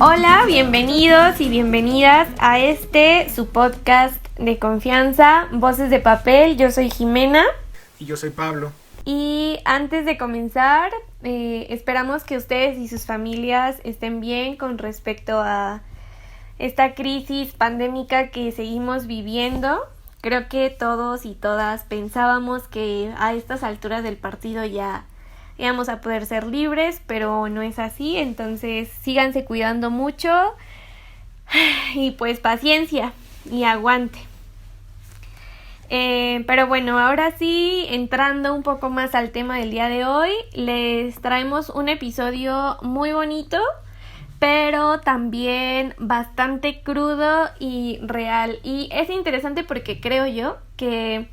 Hola, bienvenidos y bienvenidas a su podcast de confianza, Voces de Papel. Yo soy Jimena. Y yo soy Pablo. Y antes de comenzar, esperamos que ustedes y sus familias estén bien con respecto a esta crisis pandémica que seguimos viviendo. Creo que todos y todas pensábamos que a estas alturas del partido ya íbamos a poder ser libres, pero no es así. Entonces síganse cuidando mucho y pues paciencia y aguante. Pero bueno, ahora sí, entrando un poco más al tema del día de hoy, les traemos un episodio muy bonito, pero también bastante crudo y real. Y es interesante porque creo yo que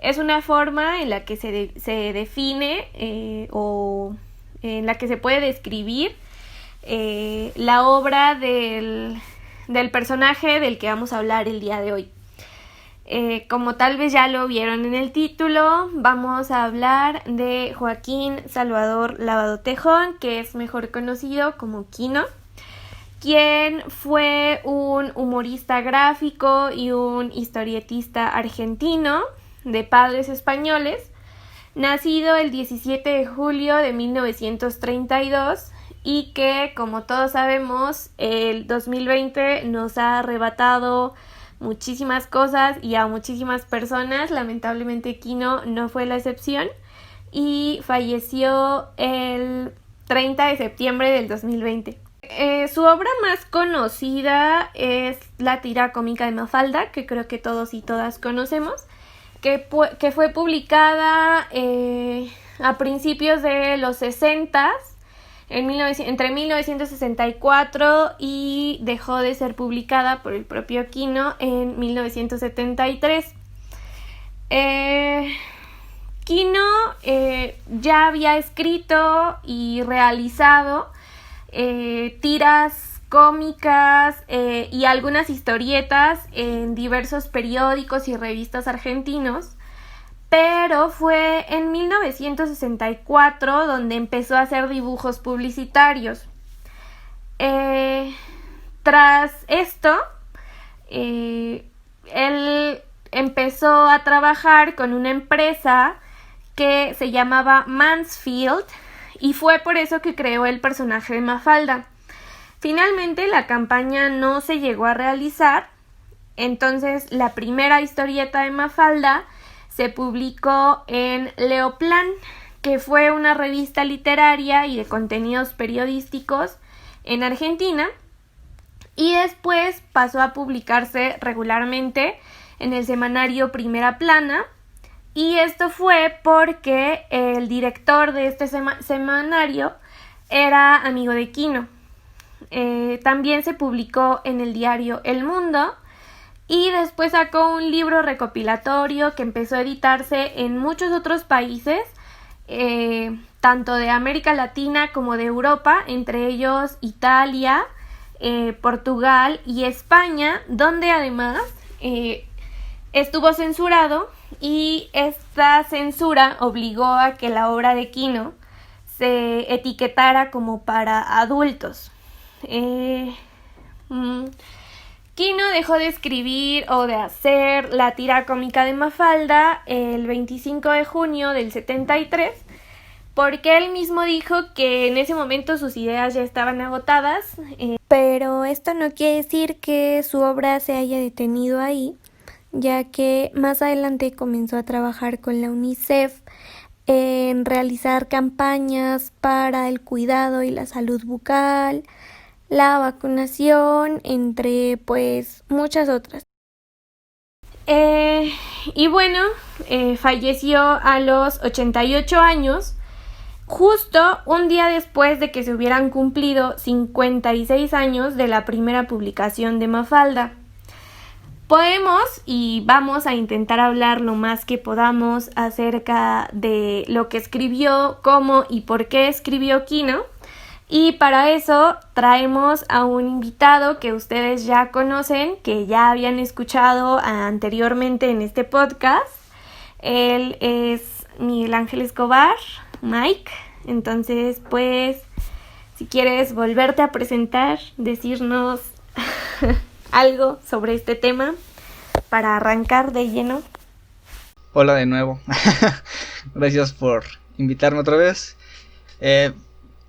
es una forma en la que se define o en la que se puede describir la obra del personaje del que vamos a hablar el día de hoy. Como tal vez ya lo vieron en el título, vamos a hablar de Joaquín Salvador Lavado Tejón, que es mejor conocido como Quino, quien fue un humorista gráfico y un historietista argentino de padres españoles, nacido el 17 de julio de 1932 y que, como todos sabemos, el 2020 nos ha arrebatado muchísimas cosas y a muchísimas personas. Lamentablemente Quino no fue la excepción y falleció el 30 de septiembre del 2020. Su obra más conocida es la tira cómica de Mafalda, que creo que todos y todas conocemos, que fue publicada a principios de los 60s, entre 1964 y dejó de ser publicada por el propio Quino en 1973. Quino ya había escrito y realizado tiras cómicas y algunas historietas en diversos periódicos y revistas argentinos, pero fue en 1964 donde empezó a hacer dibujos publicitarios. Tras esto, él empezó a trabajar con una empresa que se llamaba Mansfield y fue por eso que creó el personaje de Mafalda. Finalmente la campaña no se llegó a realizar, entonces la primera historieta de Mafalda se publicó en Leoplan, que fue una revista literaria y de contenidos periodísticos en Argentina, y después pasó a publicarse regularmente en el semanario Primera Plana, y esto fue porque el director de este semanario era amigo de Quino. También se publicó en el diario El Mundo y después sacó un libro recopilatorio que empezó a editarse en muchos otros países, tanto de América Latina como de Europa, entre ellos Italia, Portugal y España, donde además estuvo censurado, y esta censura obligó a que la obra de Quino se etiquetara como para adultos. Quino dejó de escribir o de hacer la tira cómica de Mafalda el 25 de junio del 73, porque él mismo dijo que en ese momento sus ideas ya estaban agotadas. Pero esto no quiere decir que su obra se haya detenido ahí, ya que más adelante comenzó a trabajar con la UNICEF en realizar campañas para el cuidado y la salud bucal, la vacunación, entre pues muchas otras. Y bueno, falleció a los 88 años, justo un día después de que se hubieran cumplido 56 años de la primera publicación de Mafalda. Podemos y vamos a intentar hablar lo más que podamos acerca de lo que escribió, cómo y por qué escribió Quino. Y para eso traemos a un invitado que ustedes ya conocen, que ya habían escuchado anteriormente en este podcast. Él es Miguel Ángel Escobar, Mike. Entonces, pues, si quieres volverte a presentar, decirnos algo sobre este tema para arrancar de lleno. Hola de nuevo. Gracias por invitarme otra vez.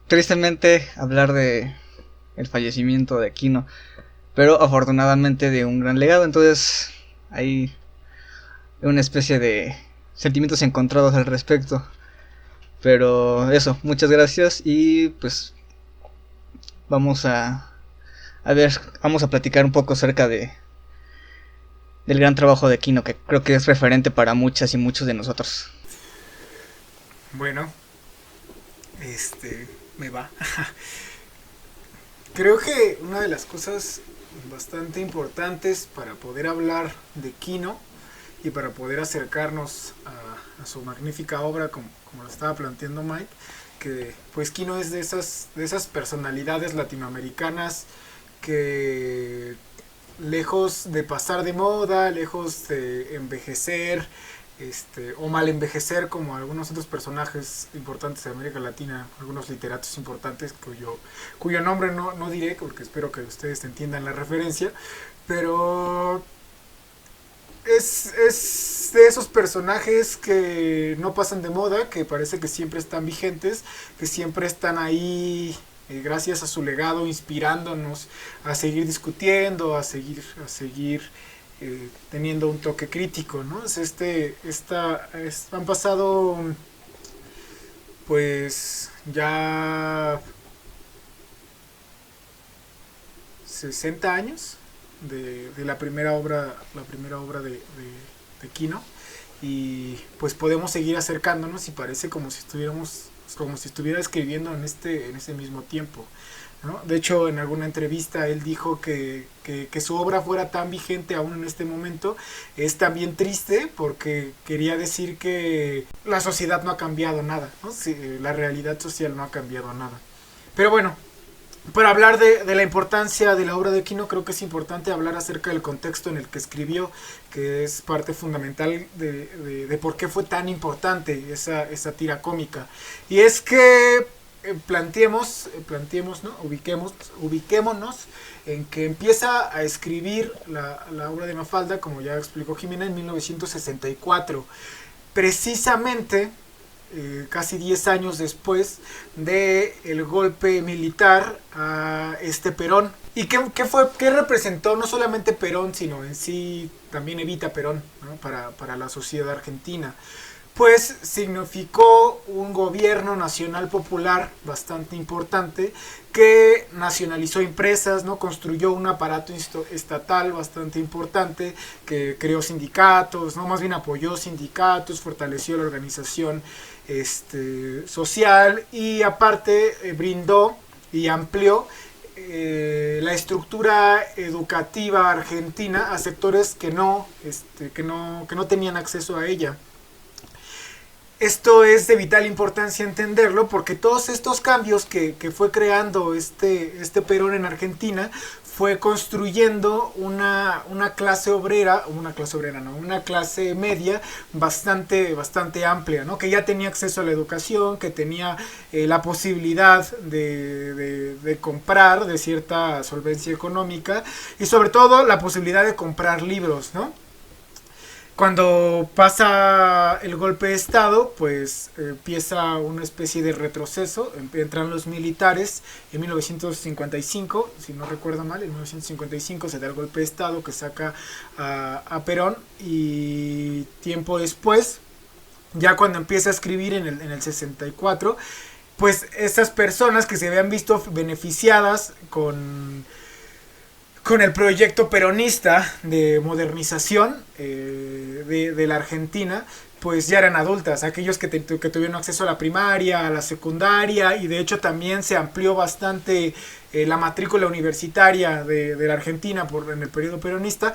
Tristemente hablar de el fallecimiento de Quino, pero afortunadamente de un gran legado, entonces hay una especie de sentimientos encontrados al respecto. Pero eso, muchas gracias y pues vamos a platicar un poco acerca del gran trabajo de Quino, que creo que es referente para muchas y muchos de nosotros. Bueno, me va. Creo que una de las cosas bastante importantes para poder hablar de Quino y para poder acercarnos a su magnífica obra, como lo estaba planteando Mike, que pues Quino es de esas personalidades latinoamericanas que, lejos de pasar de moda, lejos de envejecer o mal envejecer como algunos otros personajes importantes de América Latina, algunos literatos importantes cuyo nombre no diré porque espero que ustedes entiendan la referencia, pero es de esos personajes que no pasan de moda, que parece que siempre están vigentes, que siempre están ahí gracias a su legado inspirándonos a seguir discutiendo, a seguir teniendo un toque crítico, ¿no? Han pasado pues ya 60 años de la primera obra de Quino, y pues podemos seguir acercándonos y parece como si estuviera escribiendo en ese mismo tiempo, ¿no? De hecho, en alguna entrevista él dijo que su obra fuera tan vigente aún en este momento es también triste, porque quería decir que la sociedad no ha cambiado nada, ¿no? Sí, la realidad social no ha cambiado nada. Pero bueno, para hablar de la importancia de la obra de Quino, creo que es importante hablar acerca del contexto en el que escribió, que es parte fundamental de por qué fue tan importante esa tira cómica. Y es que planteemos, ¿no? Ubiquémonos en que empieza a escribir la obra de Mafalda, como ya explicó Jimena, en 1964, precisamente casi 10 años después del golpe militar a Perón. ¿Y qué representó no solamente Perón, sino en sí también Evita Perón, ¿no? para la sociedad argentina? Pues significó un gobierno nacional popular bastante importante que nacionalizó empresas, ¿no? Construyó un aparato estatal bastante importante, que creó sindicatos, ¿no? Más bien apoyó sindicatos, fortaleció la organización social, y aparte brindó y amplió la estructura educativa argentina a sectores que no tenían acceso a ella. Esto es de vital importancia entenderlo, porque todos estos cambios que fue creando Perón en Argentina fue construyendo una clase obrera, una clase media bastante amplia, ¿no? Que ya tenía acceso a la educación, que tenía la posibilidad de comprar, de cierta solvencia económica, y sobre todo la posibilidad de comprar libros, ¿no? Cuando pasa el golpe de estado, pues empieza una especie de retroceso, entran los militares en 1955, si no recuerdo mal, en 1955 se da el golpe de estado que saca a Perón, y tiempo después, ya cuando empieza a escribir en el 64, pues esas personas que se habían visto beneficiadas con el proyecto peronista de modernización de la Argentina, pues ya eran adultas, aquellos que tuvieron acceso a la primaria, a la secundaria, y de hecho también se amplió bastante la matrícula universitaria de la Argentina en el periodo peronista,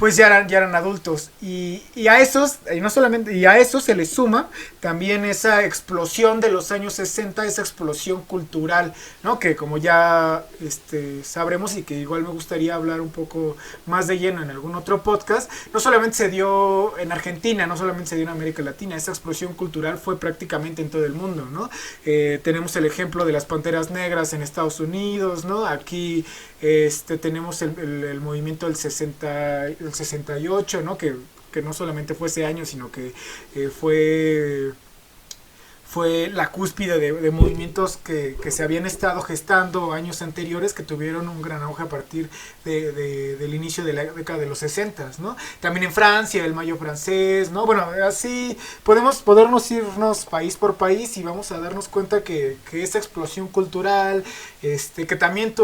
pues ya eran adultos. Y a esos, y no solamente, y a eso se les suma también esa explosión de los años 60, esa explosión cultural, ¿no? Que como ya sabremos, y que igual me gustaría hablar un poco más de lleno en algún otro podcast, no solamente se dio en Argentina, no solamente se dio en América Latina, esa explosión cultural fue prácticamente en todo el mundo, ¿no? Tenemos el ejemplo de las Panteras Negras en Estados Unidos, ¿no? Aquí tenemos el movimiento del 68, ¿no? Que no solamente fue ese año, sino que fue la cúspide de movimientos que se habían estado gestando años anteriores, que tuvieron un gran auge a partir del inicio de la década de los 60, ¿no? También en Francia, el Mayo francés, ¿no? Bueno, así podernos irnos país por país y vamos a darnos cuenta que esa explosión cultural, que también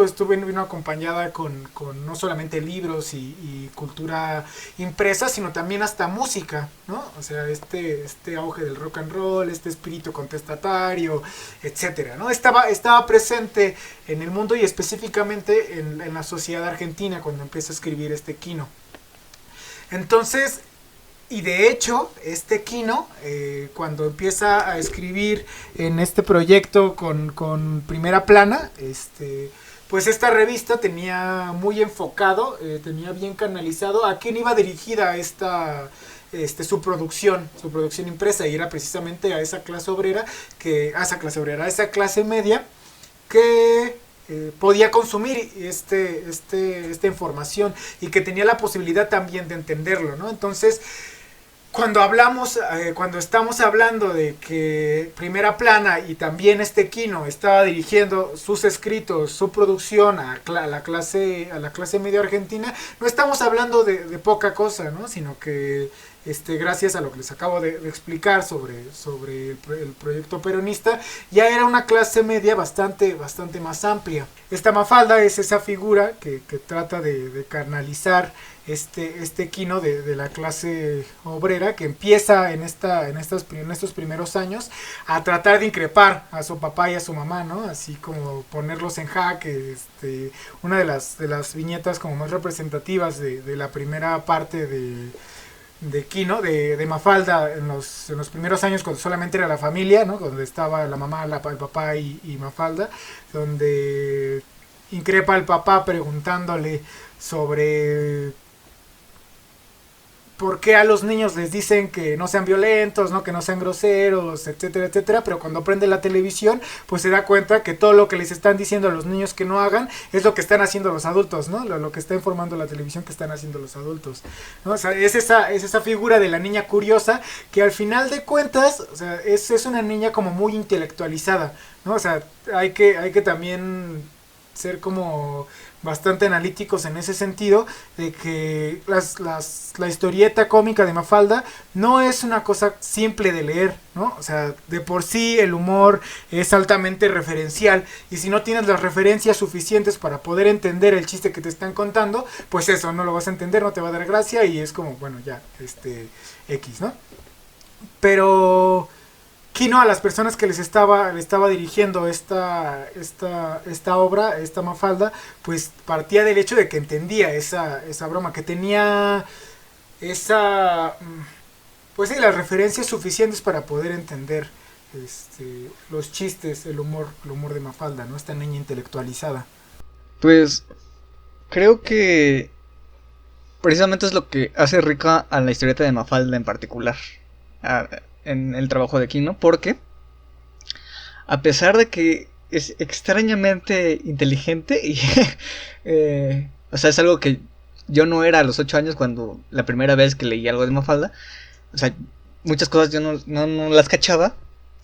vino acompañada con no solamente libros y cultura impresa, sino también hasta música, ¿no? O sea, este auge del rock and roll, este espíritu contestatario, etcétera, ¿no? Estaba presente en el mundo y específicamente en la sociedad argentina cuando empieza a escribir Quino. Entonces, y de hecho, Quino, cuando empieza a escribir en este proyecto con Primera Plana, pues esta revista tenía muy enfocado, tenía bien canalizado a quién iba dirigida su producción impresa, y era precisamente a esa clase obrera, a esa clase media que podía consumir esta información y que tenía la posibilidad también de entenderlo, ¿no? Entonces, cuando estamos hablando de que Primera Plana y también Quino estaba dirigiendo sus escritos, su producción a la clase media argentina, no estamos hablando de poca cosa, ¿no? Sino que gracias a lo que les acabo de explicar sobre el proyecto peronista, ya era una clase media bastante más amplia. Esta Mafalda es esa figura que trata de canalizar Quino de la clase obrera, que empieza en estos primeros años a tratar de increpar a su papá y a su mamá, ¿no? Así como ponerlos en jaque. Una de las viñetas como más representativas de la primera parte de Quino, de Mafalda, en los primeros años, cuando solamente era la familia, ¿no? Donde estaba la mamá, el papá y Mafalda, donde increpa al papá preguntándole sobre por qué a los niños les dicen que no sean violentos, ¿no? Que no sean groseros, etcétera, etcétera, pero cuando prende la televisión, pues se da cuenta que todo lo que les están diciendo a los niños que no hagan es lo que están haciendo los adultos, ¿no? Lo que está informando la televisión que están haciendo los adultos, ¿no? O sea, es esa figura de la niña curiosa que al final de cuentas, o sea, es una niña como muy intelectualizada, ¿no? O sea, hay que también ser como bastante analíticos en ese sentido, de que la historieta cómica de Mafalda no es una cosa simple de leer, ¿no? O sea, de por sí el humor es altamente referencial, y si no tienes las referencias suficientes para poder entender el chiste que te están contando, pues eso, no lo vas a entender, no te va a dar gracia, y es como, bueno, ya, X, ¿no? Pero Quino, a las personas que le estaba dirigiendo esta obra, esta Mafalda, pues partía del hecho de que entendía esa broma, que tenía pues sí, las referencias suficientes para poder entender los chistes, el humor de Mafalda, ¿no? Esta niña intelectualizada. Pues creo que precisamente es lo que hace rica a la historieta de Mafalda en particular, en el trabajo de Quino, porque a pesar de que es extrañamente inteligente y o sea, es algo que yo no era a los 8 años cuando la primera vez que leí algo de Mafalda, o sea, muchas cosas yo no las cachaba,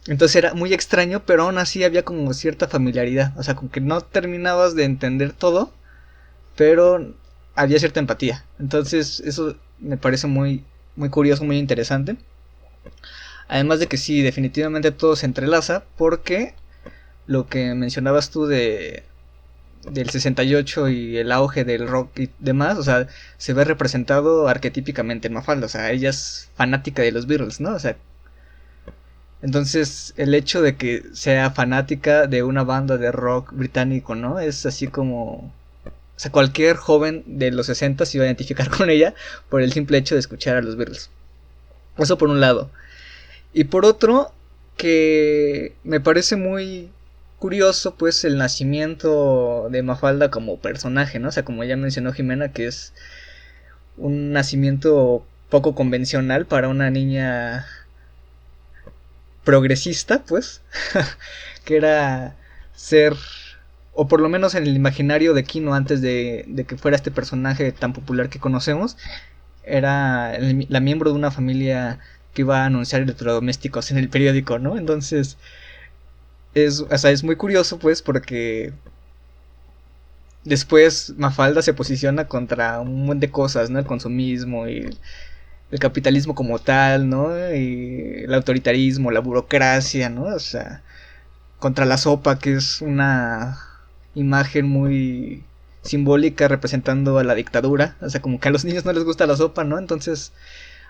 entonces era muy extraño, pero aún así había como cierta familiaridad, o sea, como que no terminabas de entender todo, pero había cierta empatía. Entonces eso me parece muy, muy curioso, muy interesante. Además de que sí, definitivamente todo se entrelaza, porque lo que mencionabas tú del 68 y el auge del rock y demás, o sea, se ve representado arquetípicamente en Mafalda, o sea, ella es fanática de los Beatles, ¿no? O sea, entonces el hecho de que sea fanática de una banda de rock británico, ¿no? Es así como O sea, cualquier joven de los 60 se iba a identificar con ella por el simple hecho de escuchar a los Beatles. Eso por un lado. Y por otro, que me parece muy curioso, pues, el nacimiento de Mafalda como personaje, ¿no? O sea, como ya mencionó Jimena, que es un nacimiento poco convencional para una niña progresista, pues, que era ser, o por lo menos en el imaginario de Kino antes de que fuera este personaje tan popular que conocemos, era la miembro de una familia que iba a anunciar electrodomésticos en el periódico, ¿no? Entonces, es muy curioso, pues, porque después Mafalda se posiciona contra un montón de cosas, ¿no? El consumismo y el capitalismo como tal, ¿no? Y el autoritarismo, la burocracia, ¿no? O sea, contra la sopa, que es una imagen muy simbólica representando a la dictadura. O sea, como que a los niños no les gusta la sopa, ¿no? Entonces,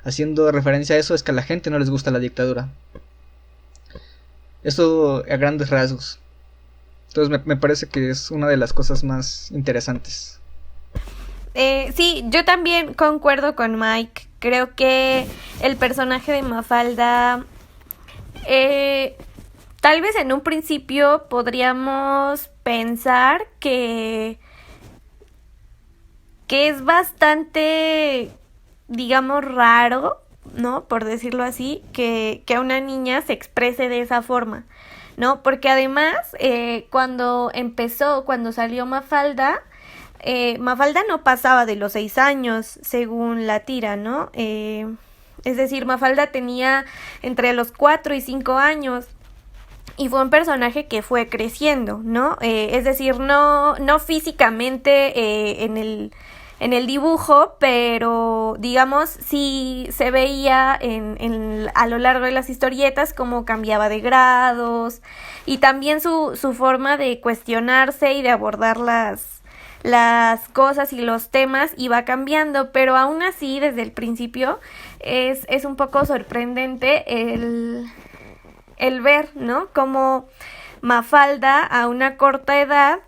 haciendo referencia a eso, es que a la gente no les gusta la dictadura. Eso a grandes rasgos. Entonces me parece que es una de las cosas más interesantes. Sí, yo también concuerdo con Mike. Creo que el personaje de Mafalda, tal vez en un principio podríamos pensar que es bastante, digamos, raro, ¿no? Por decirlo así, que una niña se exprese de esa forma, ¿no? Porque además, cuando salió Mafalda, Mafalda no pasaba de los 6 años, según la tira, ¿no? Es decir, Mafalda tenía entre los 4 y 5 años. Y fue un personaje que fue creciendo, ¿no? Es decir, no físicamente en el dibujo, pero digamos sí se veía a lo largo de las historietas cómo cambiaba de grados y también su forma de cuestionarse y de abordar las cosas y los temas iba cambiando, pero aún así desde el principio es un poco sorprendente el ver, ¿no? Como Mafalda a una corta edad,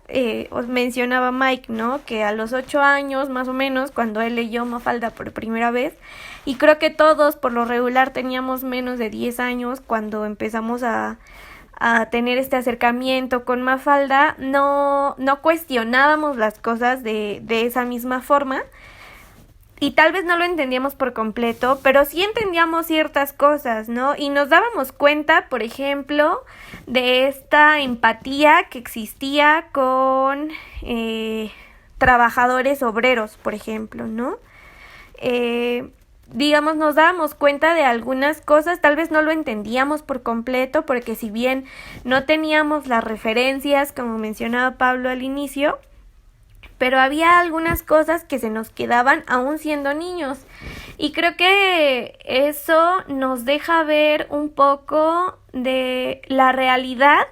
os mencionaba Mike, ¿no? Que a los 8 años más o menos, cuando él leyó Mafalda por primera vez, y creo que todos por lo regular teníamos menos de 10 años cuando empezamos a tener este acercamiento con Mafalda, no cuestionábamos las cosas de esa misma forma. Y tal vez no lo entendíamos por completo, pero sí entendíamos ciertas cosas, ¿no? Y nos dábamos cuenta, por ejemplo, de esta empatía que existía con trabajadores obreros, por ejemplo, ¿no? Digamos, nos dábamos cuenta de algunas cosas, tal vez no lo entendíamos por completo, porque si bien no teníamos las referencias, como mencionaba Pablo al inicio, pero había algunas cosas que se nos quedaban aún siendo niños. Y creo que eso nos deja ver un poco de la realidad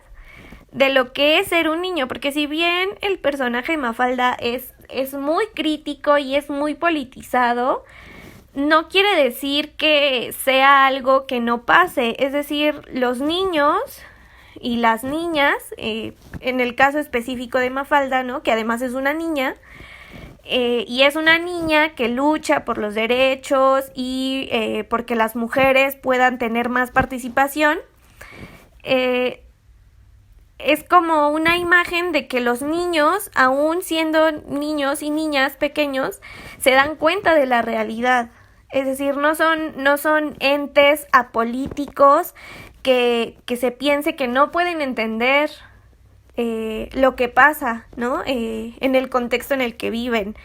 de lo que es ser un niño. Porque si bien el personaje de Mafalda es muy crítico y es muy politizado, no quiere decir que sea algo que no pase. Es decir, los niños y las niñas, en el caso específico de Mafalda, ¿no? Que además es una niña, y es una niña que lucha por los derechos y porque las mujeres puedan tener más participación, es como una imagen de que los niños, aún siendo niños y niñas pequeños, se dan cuenta de la realidad. Es decir, no son entes apolíticos que se piense que no pueden entender lo que pasa, ¿no? En el contexto en el que viven.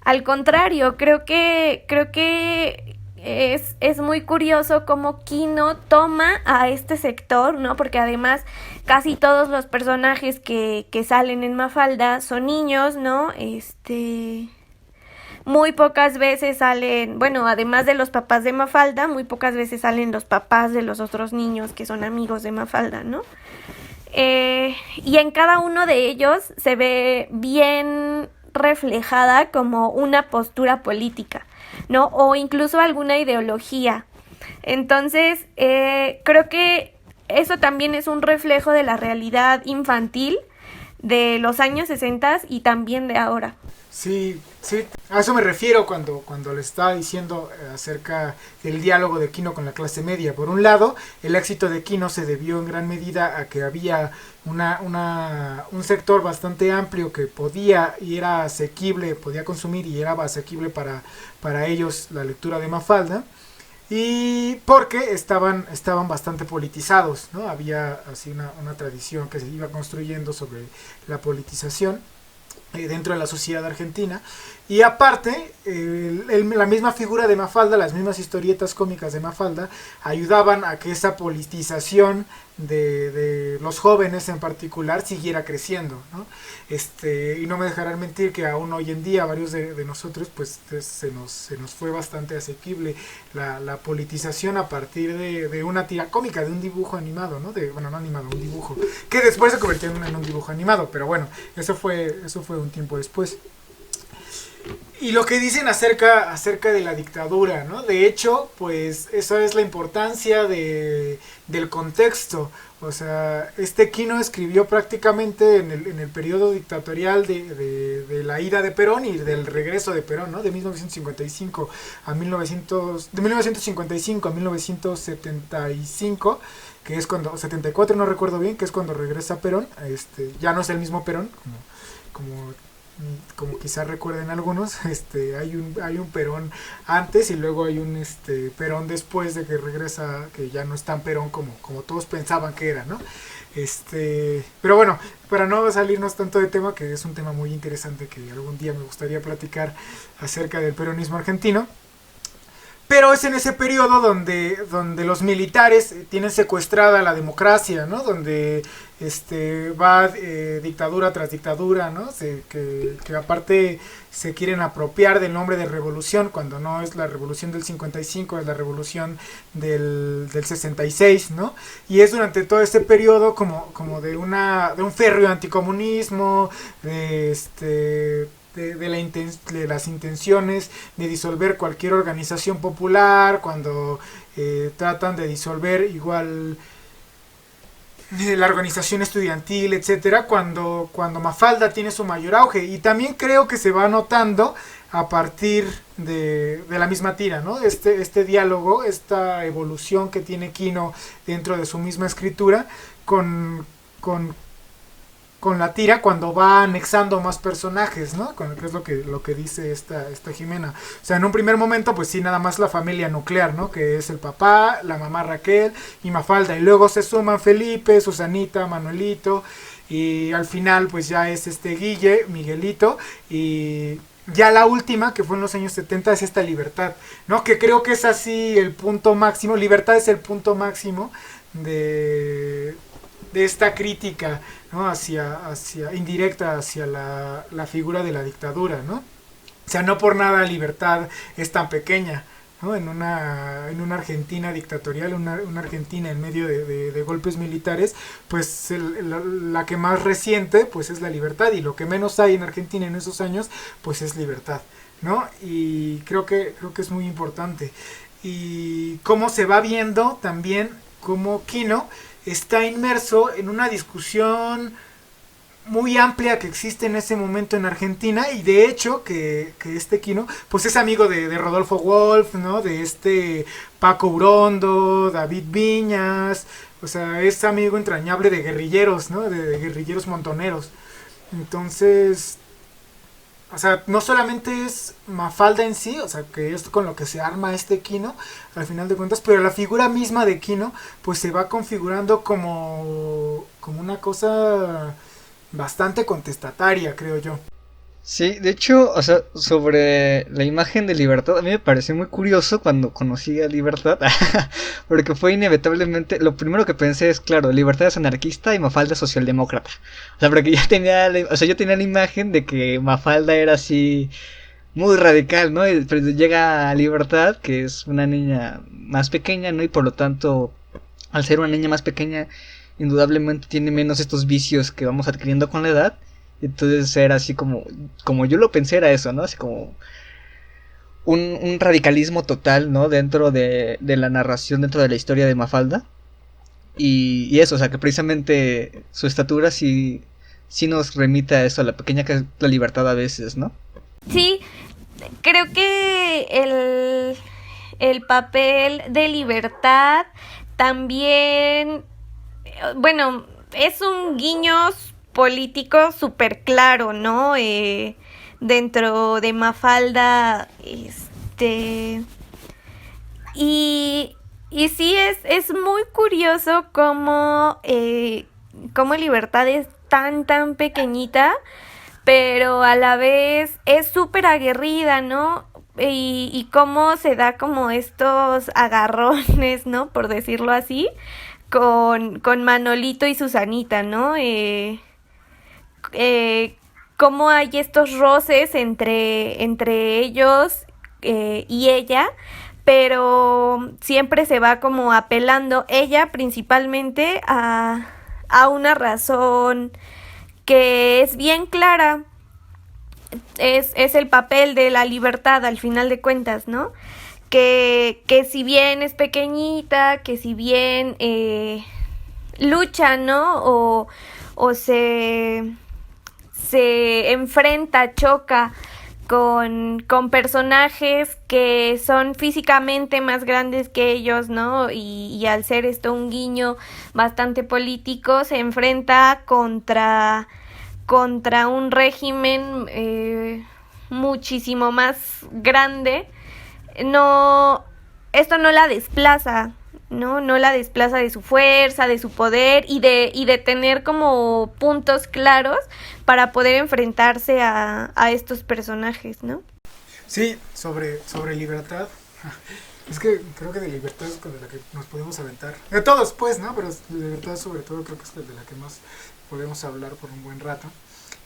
Al contrario, creo que es muy curioso cómo Kino toma a este sector, ¿no? Porque además casi todos los personajes que salen en Mafalda son niños, ¿no? Muy pocas veces salen, bueno, además de los papás de Mafalda, muy pocas veces salen los papás de los otros niños que son amigos de Mafalda, ¿no? Y en cada uno de ellos se ve bien reflejada como una postura política, ¿no? O incluso alguna ideología. Entonces, creo que eso también es un reflejo de la realidad infantil de los años 60 y también de ahora. Sí, sí, a eso me refiero cuando le estaba diciendo acerca del diálogo de Kino con la clase media. Por un lado, el éxito de Kino se debió en gran medida a que había un sector bastante amplio que podía y era asequible, podía consumir y era asequible para ellos la lectura de Mafalda. Y porque estaban bastante politizados, ¿no? Había así una tradición que se iba construyendo sobre la politización dentro de la sociedad argentina. Y aparte, la misma figura de Mafalda, las mismas historietas cómicas de Mafalda, ayudaban a que esa politización de los jóvenes en particular siguiera creciendo, ¿no? Y no me dejarán mentir que aún hoy en día varios de nosotros pues se nos fue bastante asequible la politización a partir de una tira cómica, de un dibujo animado, ¿no? Bueno, no animado, un dibujo, que después se convirtió en un dibujo animado, pero bueno, eso fue un tiempo después. Y lo que dicen acerca de la dictadura, ¿no? De hecho, pues esa es la importancia del contexto. O sea, Kino escribió prácticamente en el periodo dictatorial de la ida de Perón y del regreso de Perón, ¿no? De 1955 a 1975 que es cuando, 74 no recuerdo bien, que es cuando regresa Perón. Ya no es el mismo Perón, como quizás recuerden algunos, hay un Perón antes y luego hay un Perón después de que regresa, que ya no es tan Perón como todos pensaban que era, ¿no? Pero bueno, para no salirnos tanto de tema, que es un tema muy interesante que algún día me gustaría platicar acerca del peronismo argentino. Pero es en ese periodo donde los militares tienen secuestrada la democracia, ¿no? Donde va dictadura tras dictadura, ¿no? Que aparte se quieren apropiar del nombre de revolución, cuando no es la revolución del 55, es la revolución del 66, ¿no? Y es durante todo este periodo como de un férreo anticomunismo, de las intenciones de disolver cualquier organización popular, cuando tratan de disolver igual la organización estudiantil, etcétera, cuando Mafalda tiene su mayor auge. Y también creo que se va notando a partir de la misma tira, ¿no? Este diálogo, esta evolución que tiene Kino dentro de su misma escritura con la tira, cuando va anexando más personajes, ¿no? Que es lo que dice esta Jimena. O sea, en un primer momento, pues sí, nada más la familia nuclear, ¿no? Que es el papá, la mamá Raquel y Mafalda. Y luego se suman Felipe, Susanita, Manuelito. Y al final, pues ya es Guille, Miguelito. Y ya la última, que fue en los años 70, es esta Libertad, ¿no? Que creo que es así el punto máximo. Libertad es el punto máximo de esta crítica, ¿no? hacia indirecta hacia la figura de la dictadura, ¿no? O sea, no por nada Libertad es tan pequeña, ¿no? En una Argentina dictatorial, una Argentina en medio de golpes militares, pues la que más resiente pues es la libertad, y lo que menos hay en Argentina en esos años pues es libertad, ¿no? Y creo que es muy importante. Y cómo se va viendo también cómo Kino está inmerso en una discusión muy amplia que existe en ese momento en Argentina, y de hecho que Kino pues es amigo de Rodolfo Wolf, ¿no? De Paco Urondo, David Viñas, o sea, es amigo entrañable de guerrilleros, ¿no? De guerrilleros montoneros. Entonces, o sea, no solamente es Mafalda en sí, o sea, que es con lo que se arma Kino, al final de cuentas, pero la figura misma de Kino, pues se va configurando como una cosa bastante contestataria, creo yo. Sí, de hecho, o sea, sobre la imagen de Libertad, a mí me pareció muy curioso cuando conocí a Libertad, porque fue inevitablemente, lo primero que pensé es, claro, Libertad es anarquista y Mafalda es socialdemócrata. O sea, porque yo tenía la imagen de que Mafalda era así muy radical, ¿no? Pero llega a Libertad, que es una niña más pequeña, ¿no? Y por lo tanto, al ser una niña más pequeña, indudablemente tiene menos estos vicios que vamos adquiriendo con la edad. Entonces era así como yo lo pensé, era eso, ¿no? Así como un radicalismo total, ¿no? Dentro de la narración, dentro de la historia de Mafalda. Y eso, o sea, que precisamente su estatura sí sí nos remite a eso, a la pequeña que es la libertad a veces, ¿no? Sí, creo que el papel de Libertad también, bueno, es un guiño político súper claro, ¿no? Dentro de Mafalda, y sí, es muy curioso cómo Libertad es tan pequeñita, pero a la vez es súper aguerrida, ¿no? Y cómo se da como estos agarrones, ¿no? Por decirlo así, con Manolito y Susanita, ¿no? Cómo hay estos roces entre ellos y ella, pero siempre se va como apelando ella principalmente a una razón que es bien clara. Es el papel de la libertad al final de cuentas, ¿no? Que si bien es pequeñita, que si bien lucha, ¿no? O se enfrenta, choca con personajes que son físicamente más grandes que ellos, ¿no? Y al ser esto un guiño bastante político, se enfrenta contra un régimen muchísimo más grande. No, esto no la desplaza, no la desplaza de su fuerza, de su poder y de tener como puntos claros para poder enfrentarse a estos personajes, ¿no? Sí, sobre Libertad. Es que creo que de Libertad es de la que nos podemos aventar. De todos, pues, ¿no? Pero de Libertad sobre todo creo que es de la que más podemos hablar por un buen rato.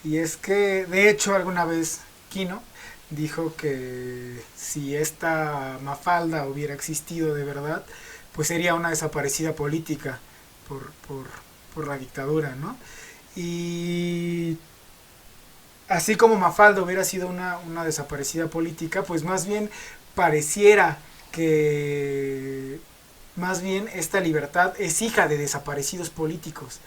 Y es que, de hecho, alguna vez Kino dijo que si esta Mafalda hubiera existido de verdad, pues sería una desaparecida política por la dictadura, ¿no? Y así como Mafalda hubiera sido una desaparecida política, pues más bien pareciera que más bien esta Libertad es hija de desaparecidos políticos,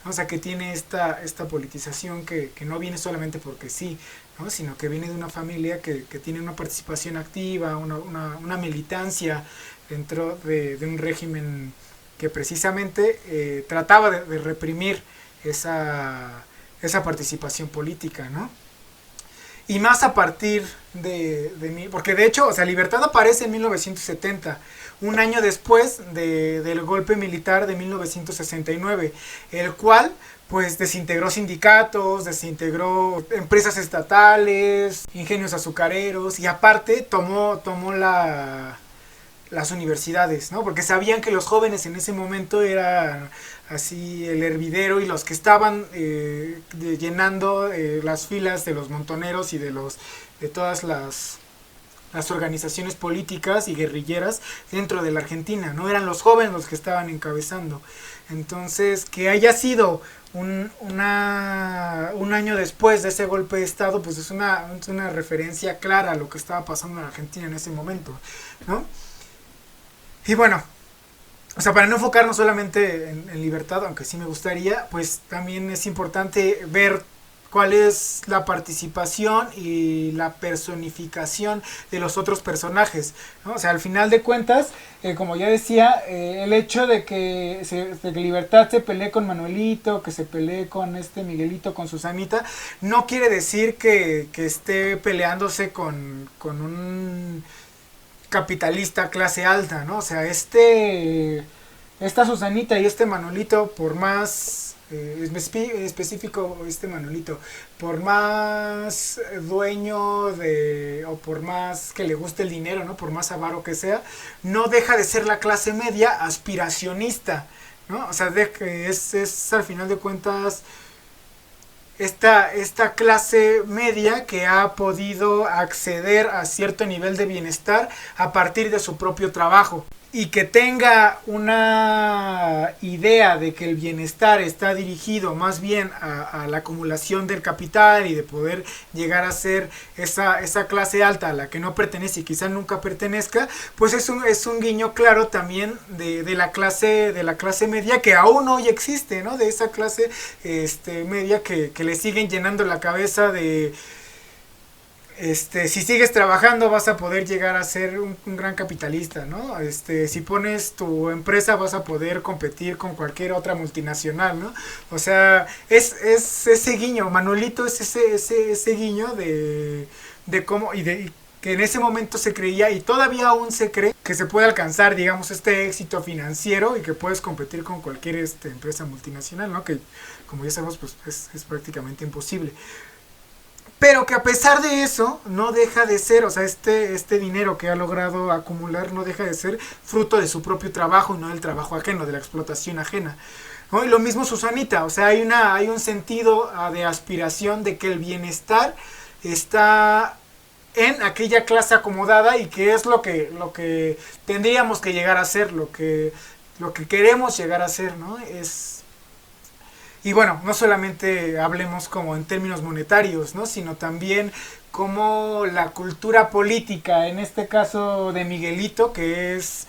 ¿no? O sea, que tiene esta politización que no viene solamente porque sí, ¿no? Sino que viene de una familia que tiene una participación activa, una militancia dentro de un régimen que precisamente trataba de reprimir esa participación política, ¿no? Y más a partir de mí, porque de hecho, o sea, Libertad aparece en 1970, un año después del golpe militar de 1969, el cual pues desintegró sindicatos, desintegró empresas estatales, ingenios azucareros y aparte tomó las universidades, ¿no? Porque sabían que los jóvenes en ese momento eran así el hervidero y los que estaban llenando las filas de los montoneros y de todas las organizaciones políticas y guerrilleras dentro de la Argentina, no eran los jóvenes los que estaban encabezando. Entonces, que haya sido un año después de ese golpe de estado, pues es una referencia clara a lo que estaba pasando en Argentina en ese momento, ¿no? Y bueno, o sea, para no enfocarnos solamente en Libertad, aunque sí me gustaría, pues también es importante ver cuál es la participación y la personificación de los otros personajes, ¿no? O sea, al final de cuentas, como ya decía, el hecho de que Libertad se pelee con Manuelito, que se pelee con Miguelito, con Susanita, no quiere decir que esté peleándose con un capitalista clase alta, ¿no? O sea, esta Susanita y Manolito, por más específico Manolito, por más dueño o por más que le guste el dinero, ¿no? Por más avaro que sea, no deja de ser la clase media aspiracionista, ¿no? O sea, es al final de cuentas esta clase media que ha podido acceder a cierto nivel de bienestar a partir de su propio trabajo. y que tenga una idea de que el bienestar está dirigido más bien a la acumulación del capital y de poder llegar a ser esa clase alta a la que no pertenece y quizá nunca pertenezca, pues es un guiño claro también de la clase media que aún hoy existe, ¿no? De esa clase media que le siguen llenando la cabeza de si sigues trabajando vas a poder llegar a ser un gran capitalista, ¿no? Si pones tu empresa vas a poder competir con cualquier otra multinacional, ¿no? O sea, es ese guiño, Manuelito es ese guiño de cómo y que en ese momento se creía y todavía aún se cree que se puede alcanzar, digamos, este éxito financiero y que puedes competir con cualquier empresa multinacional, ¿no? Que como ya sabemos, pues es prácticamente imposible. Pero que a pesar de eso, no deja de ser, o sea, este dinero que ha logrado acumular no deja de ser fruto de su propio trabajo y no del trabajo ajeno, de la explotación ajena, ¿no? Y lo mismo Susanita, o sea, hay un sentido de aspiración de que el bienestar está en aquella clase acomodada y que es lo que tendríamos que llegar a ser, lo que queremos llegar a ser, ¿no? Y bueno, no solamente hablemos como en términos monetarios, ¿no? Sino también como la cultura política, en este caso de Miguelito, que es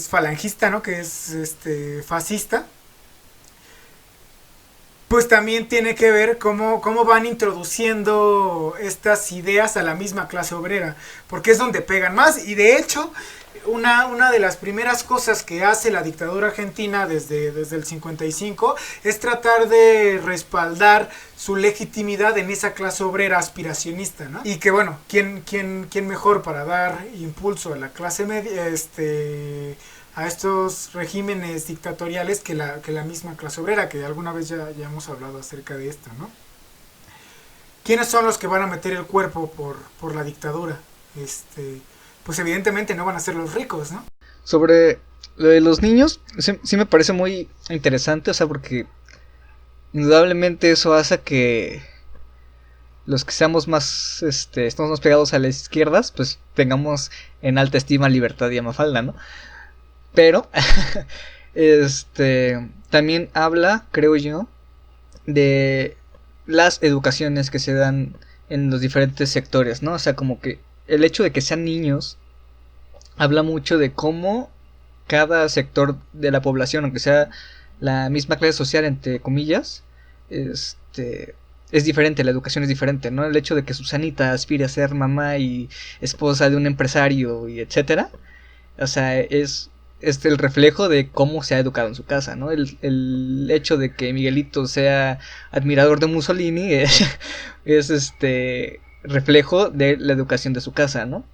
falangista, ¿no? Que es fascista, pues también tiene que ver cómo van introduciendo estas ideas a la misma clase obrera, porque es donde pegan más. Y de hecho, una de las primeras cosas que hace la dictadura argentina desde el 55 es tratar de respaldar su legitimidad en esa clase obrera aspiracionista, ¿no? Y que bueno, ¿quién mejor para dar impulso a la clase media, a estos regímenes dictatoriales que la misma clase obrera, que alguna vez ya hemos hablado acerca de esto, ¿no? ¿Quiénes son los que van a meter el cuerpo por la dictadura? Pues evidentemente no van a ser los ricos, ¿no? Sobre lo de los niños, sí me parece muy interesante, o sea, porque indudablemente eso hace que los que seamos más, estamos más pegados a las izquierdas, pues tengamos en alta estima Libertad y a Mafalda, ¿no? Pero, también habla, creo yo, de las educaciones que se dan en los diferentes sectores, ¿no? O sea, como que el hecho de que sean niños habla mucho de cómo cada sector de la población, aunque sea la misma clase social, entre comillas, es diferente, la educación es diferente, ¿no? El hecho de que Susanita aspire a ser mamá y esposa de un empresario y etcétera, o sea, es el reflejo de cómo se ha educado en su casa, ¿no? El hecho de que Miguelito sea admirador de Mussolini es reflejo de la educación de su casa, ¿no?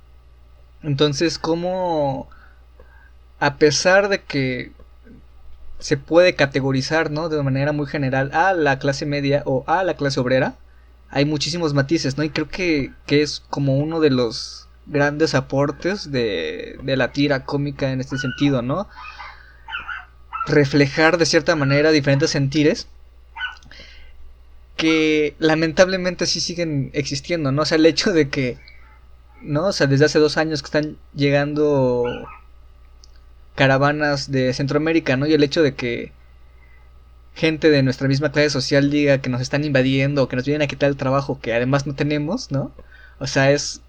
Entonces, como a pesar de que se puede categorizar, ¿no? De manera muy general a la clase media o a la clase obrera, hay muchísimos matices, ¿no? Y creo que es como uno de los grandes aportes de la tira cómica en este sentido, ¿no? Reflejar de cierta manera diferentes sentires que lamentablemente sí siguen existiendo, ¿no? O sea, el hecho de que, ¿no? O sea, desde hace 2 años que están llegando caravanas de Centroamérica, ¿no? Y el hecho de que gente de nuestra misma clase social diga que nos están invadiendo, que nos vienen a quitar el trabajo que además no tenemos, ¿no? O sea, es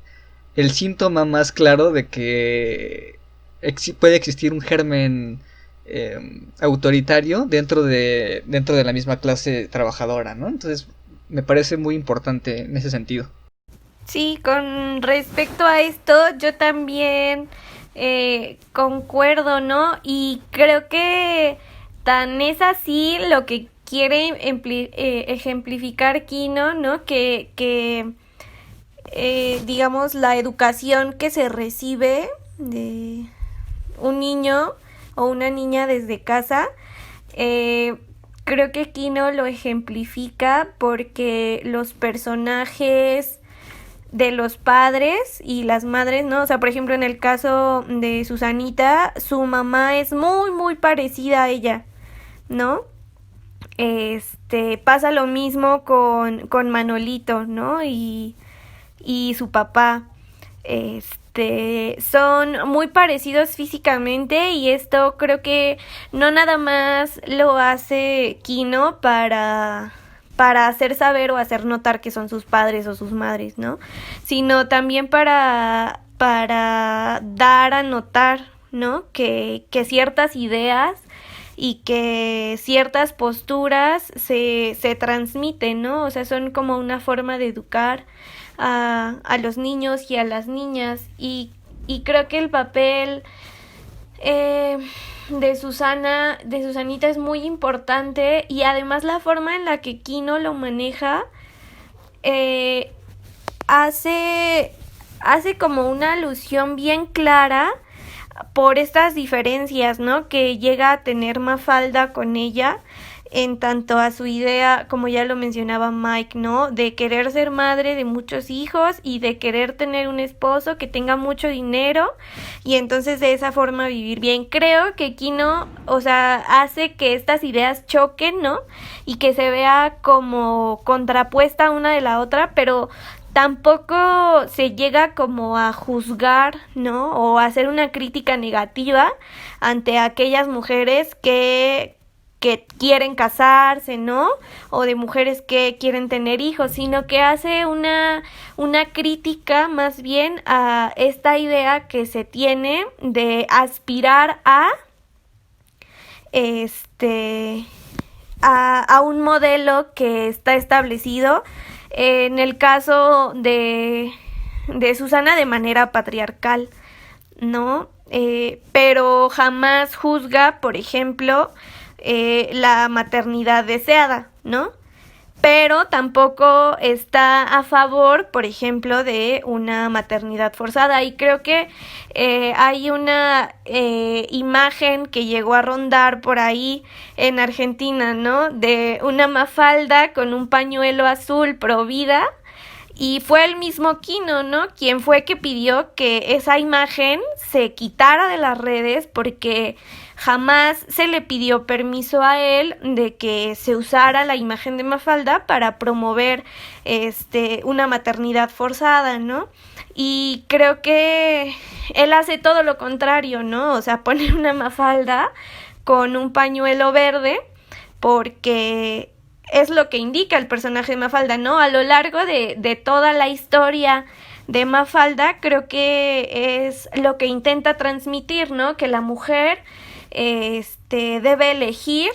el síntoma más claro de que puede existir un germen autoritario dentro de la misma clase trabajadora, ¿no? Entonces me parece muy importante en ese sentido. Sí, con respecto a esto, yo también concuerdo, ¿no? Y creo que tan es así lo que quiere ejemplificar Kino, ¿no? Que digamos, la educación que se recibe de un niño o una niña desde casa, creo que Kino lo ejemplifica porque los personajes de los padres y las madres, ¿no? O sea, por ejemplo, en el caso de Susanita, su mamá es muy, muy parecida a ella, ¿no? Pasa lo mismo con Manolito, ¿no? Y su papá, son muy parecidos físicamente, y esto creo que no nada más lo hace Kino para hacer saber o hacer notar que son sus padres o sus madres, ¿no? Sino también para dar a notar, ¿no? Que ciertas ideas y que ciertas posturas se transmiten, ¿no? O sea, son como una forma de educar a los niños y a las niñas, y creo que el papel de Susanita es muy importante, y además la forma en la que Kino lo maneja hace como una alusión bien clara por estas diferencias, ¿no? Que llega a tener Mafalda con ella, en tanto a su idea, como ya lo mencionaba Mike, ¿no? De querer ser madre de muchos hijos y de querer tener un esposo que tenga mucho dinero, y entonces de esa forma vivir bien. Creo que Kino, o sea, hace que estas ideas choquen, ¿no? Y que se vea como contrapuesta una de la otra, pero tampoco se llega como a juzgar, ¿no? O a hacer una crítica negativa ante aquellas mujeres que quieren casarse, ¿no? O de mujeres que quieren tener hijos, sino que hace una crítica más bien a esta idea que se tiene de aspirar a un modelo que está establecido, en el caso de Susana, de manera patriarcal, ¿no? Pero jamás juzga, por ejemplo, la maternidad deseada, ¿no? Pero tampoco está a favor, por ejemplo, de una maternidad forzada. Y creo que hay una imagen que llegó a rondar por ahí en Argentina, ¿no? De una Mafalda con un pañuelo azul pro vida. Y fue el mismo Kino, ¿no? Quien fue que pidió que esa imagen se quitara de las redes, porque jamás se le pidió permiso a él de que se usara la imagen de Mafalda para promover una maternidad forzada, ¿no? Y creo que él hace todo lo contrario, ¿no? O sea, pone una Mafalda con un pañuelo verde porque es lo que indica el personaje de Mafalda, ¿no? A lo largo de toda la historia de Mafalda, creo que es lo que intenta transmitir, ¿no? Que la mujer debe elegir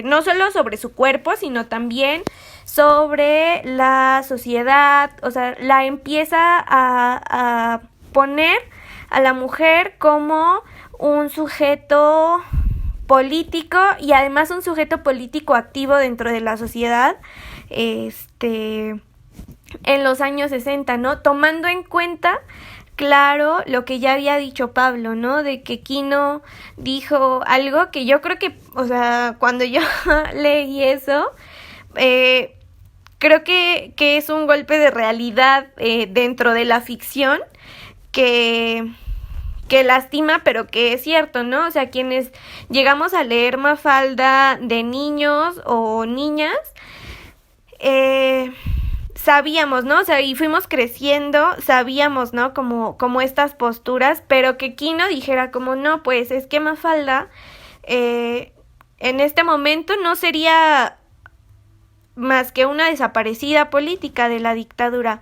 no solo sobre su cuerpo, sino también sobre la sociedad. O sea, la empieza a poner a la mujer como un sujeto político, y además un sujeto político activo dentro de la sociedad en los años 60, ¿no? Tomando en cuenta, claro, lo que ya había dicho Pablo, ¿no? De que Kino dijo algo que yo creo que, o sea, cuando yo leí eso, creo que es un golpe de realidad dentro de la ficción que lastima, pero que es cierto, ¿no? O sea, quienes llegamos a leer Mafalda de niños o niñas, sabíamos, ¿no? O sea, y fuimos creciendo, sabíamos, ¿no? Como estas posturas, pero que Kino dijera como, no, pues es que Mafalda en este momento no sería más que una desaparecida política de la dictadura.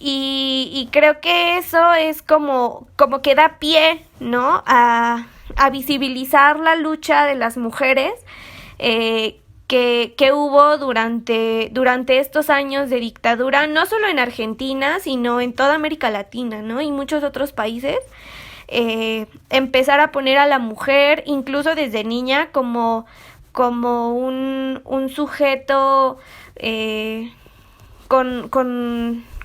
Y creo que eso es como que da pie, ¿no? A visibilizar la lucha de las mujeres que hubo durante estos años de dictadura, no solo en Argentina, sino en toda América Latina, ¿no? Y muchos otros países. Empezar a poner a la mujer, incluso desde niña, como un sujeto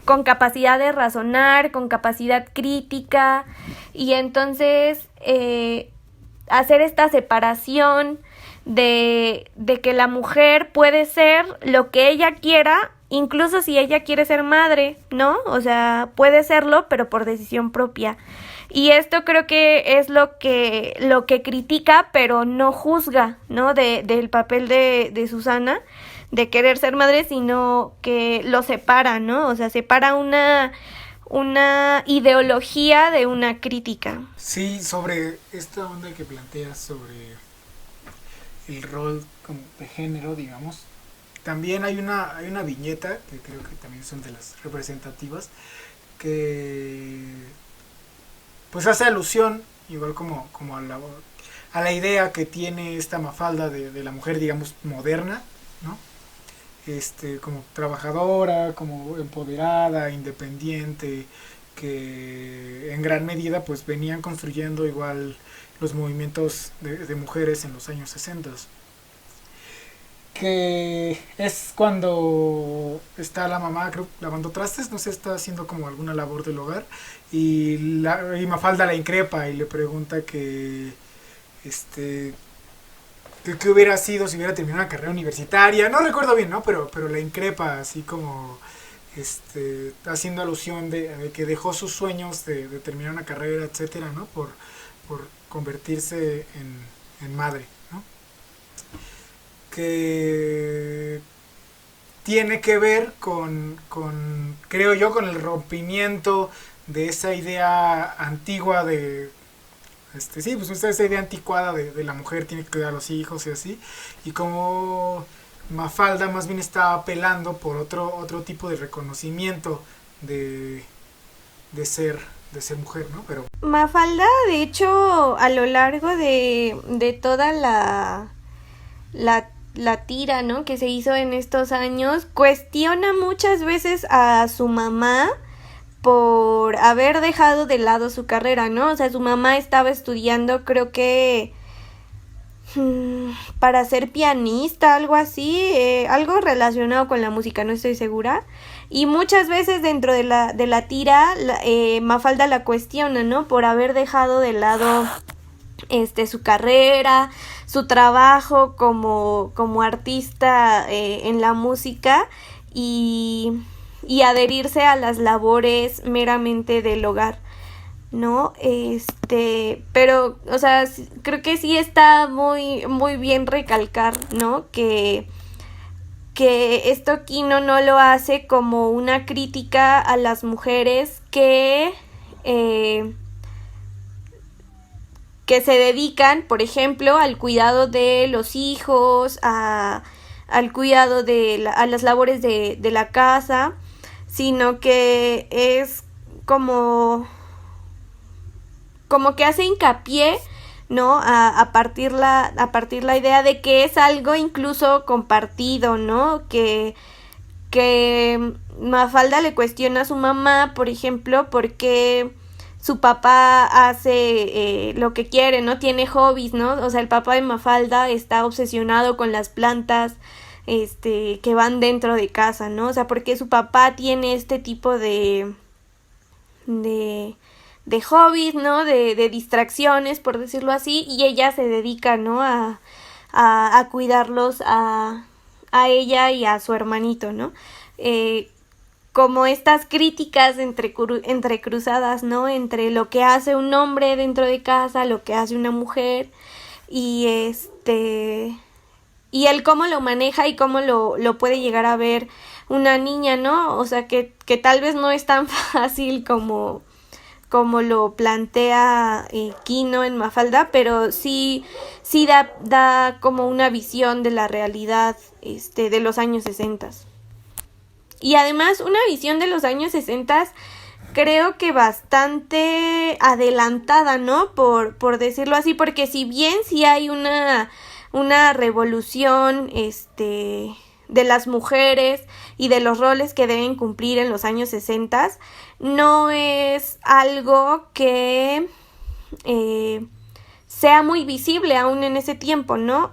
con capacidad de razonar, con capacidad crítica, y entonces hacer esta separación de que la mujer puede ser lo que ella quiera, incluso si ella quiere ser madre, ¿no? O sea, puede serlo, pero por decisión propia. Y esto creo que es lo que critica, pero no juzga, ¿no? Del papel de Susana, de querer ser madre, sino que lo separa, ¿no? O sea, separa una ideología de una crítica. Sí, sobre esta onda que planteas sobre el rol de género, digamos. También hay una viñeta, que creo que también son de las representativas, que pues hace alusión, igual como a la idea que tiene esta Mafalda de la mujer, digamos, moderna, ¿no? Como trabajadora, como empoderada, independiente, que en gran medida pues venían construyendo igual los movimientos de mujeres en los años 60, que es cuando está la mamá, creo, lavando trastes, no sé, está haciendo como alguna labor del hogar, y Mafalda la increpa y le pregunta que ¿qué hubiera sido si hubiera terminado una carrera universitaria? No recuerdo bien, ¿no? Pero la increpa así como haciendo alusión de que dejó sus sueños de terminar una carrera, etcétera, ¿no? Por convertirse en madre, ¿no? Que tiene que ver creo yo, con el rompimiento de esa idea antigua de sí, pues esa idea anticuada de la mujer tiene que cuidar a los hijos y así, y como Mafalda más bien está apelando por otro tipo de reconocimiento de ser mujer, ¿no? Pero Mafalda, de hecho, a lo largo de toda la tira, ¿no?, que se hizo en estos años, cuestiona muchas veces a su mamá por haber dejado de lado su carrera, ¿no? O sea, su mamá estaba estudiando, creo que para ser pianista, algo así, algo relacionado con la música, no estoy segura. Y muchas veces dentro de la tira, Mafalda la cuestiona, ¿no? Por haber dejado de lado su carrera, su trabajo como artista en la música y adherirse a las labores meramente del hogar, ¿no? Pero, o sea, creo que sí está muy, muy bien recalcar, ¿no? Que esto Kino no lo hace como una crítica a las mujeres que se dedican, por ejemplo, al cuidado de los hijos, al cuidado a las labores de la casa, sino que es como que hace hincapié, ¿no? A partir la idea de que es algo incluso compartido, ¿no? Que Mafalda le cuestiona a su mamá, por ejemplo, porque su papá hace lo que quiere, ¿no? Tiene hobbies, ¿no? O sea, el papá de Mafalda está obsesionado con las plantas que van dentro de casa, ¿no? O sea, porque su papá tiene este tipo de hobbies, ¿no? De distracciones, por decirlo así, y ella se dedica, ¿no? A cuidarlos a ella y a su hermanito, ¿no? Como estas críticas entrecruzadas, ¿no? Entre lo que hace un hombre dentro de casa, lo que hace una mujer, y y él cómo lo maneja y cómo lo puede llegar a ver una niña, ¿no? O sea, que tal vez no es tan fácil como lo plantea Kino en Mafalda, pero sí da como una visión de la realidad de los años 60. Y además una visión de los años 60 creo que bastante adelantada, ¿no? Por decirlo así, porque si bien sí hay una revolución de las mujeres y de los roles que deben cumplir en los años 60, no es algo que sea muy visible aún en ese tiempo, ¿no?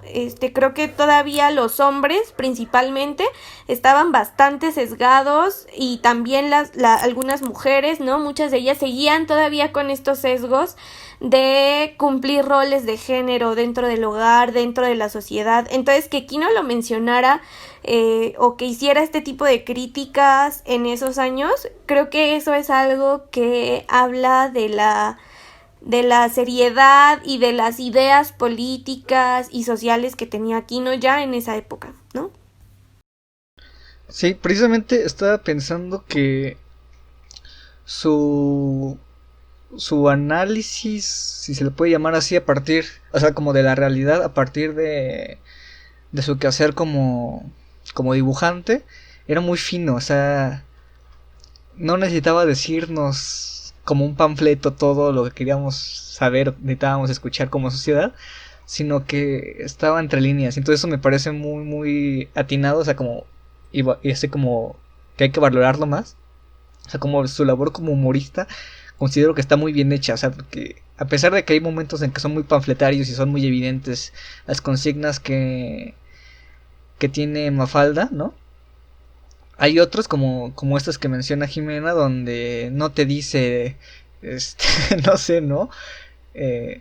Creo que todavía los hombres principalmente estaban bastante sesgados, y también algunas mujeres, ¿no? Muchas de ellas seguían todavía con estos sesgos de cumplir roles de género dentro del hogar, dentro de la sociedad. Entonces, que Kino lo mencionara o que hiciera este tipo de críticas en esos años, creo que eso es algo que habla de la seriedad y de las ideas políticas y sociales que tenía Kino ya en esa época, ¿no? Sí, precisamente estaba pensando que su su análisis, si se le puede llamar así, a partir, o sea, como de la realidad, a partir de su quehacer como dibujante, era muy fino, o sea, no necesitaba decirnos como un panfleto todo lo que queríamos saber, necesitábamos escuchar como sociedad, sino que estaba entre líneas. Entonces eso me parece muy, muy atinado, o sea, como, y así como que hay que valorarlo más. O sea, como su labor como humorista, considero que está muy bien hecha, o sea, porque a pesar de que hay momentos en que son muy panfletarios y son muy evidentes las consignas que tiene Mafalda, ¿no? Hay otros como estos que menciona Jimena, donde no te dice, no sé, ¿no? Eh,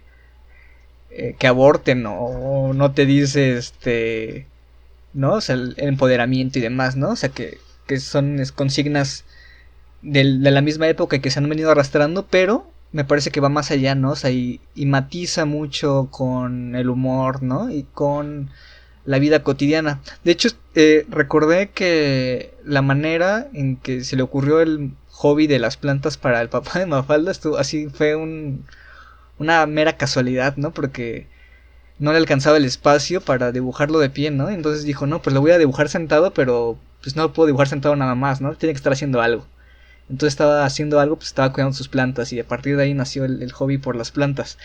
que aborten, o no te dice, ¿no? O sea, el empoderamiento y demás, ¿no? O sea, que son consignas de la misma época y que se han venido arrastrando, pero me parece que va más allá, ¿no? O sea, y matiza mucho con el humor, ¿no? Y con la vida cotidiana. De hecho, recordé que la manera en que se le ocurrió el hobby de las plantas para el papá de Mafalda estuvo así, fue una mera casualidad, ¿no? Porque no le alcanzaba el espacio para dibujarlo de pie, ¿no? Entonces dijo, no, pues lo voy a dibujar sentado, pero pues no lo puedo dibujar sentado nada más, ¿no? Tiene que estar haciendo algo. Entonces estaba haciendo algo, pues estaba cuidando sus plantas y a partir de ahí nació el hobby por las plantas.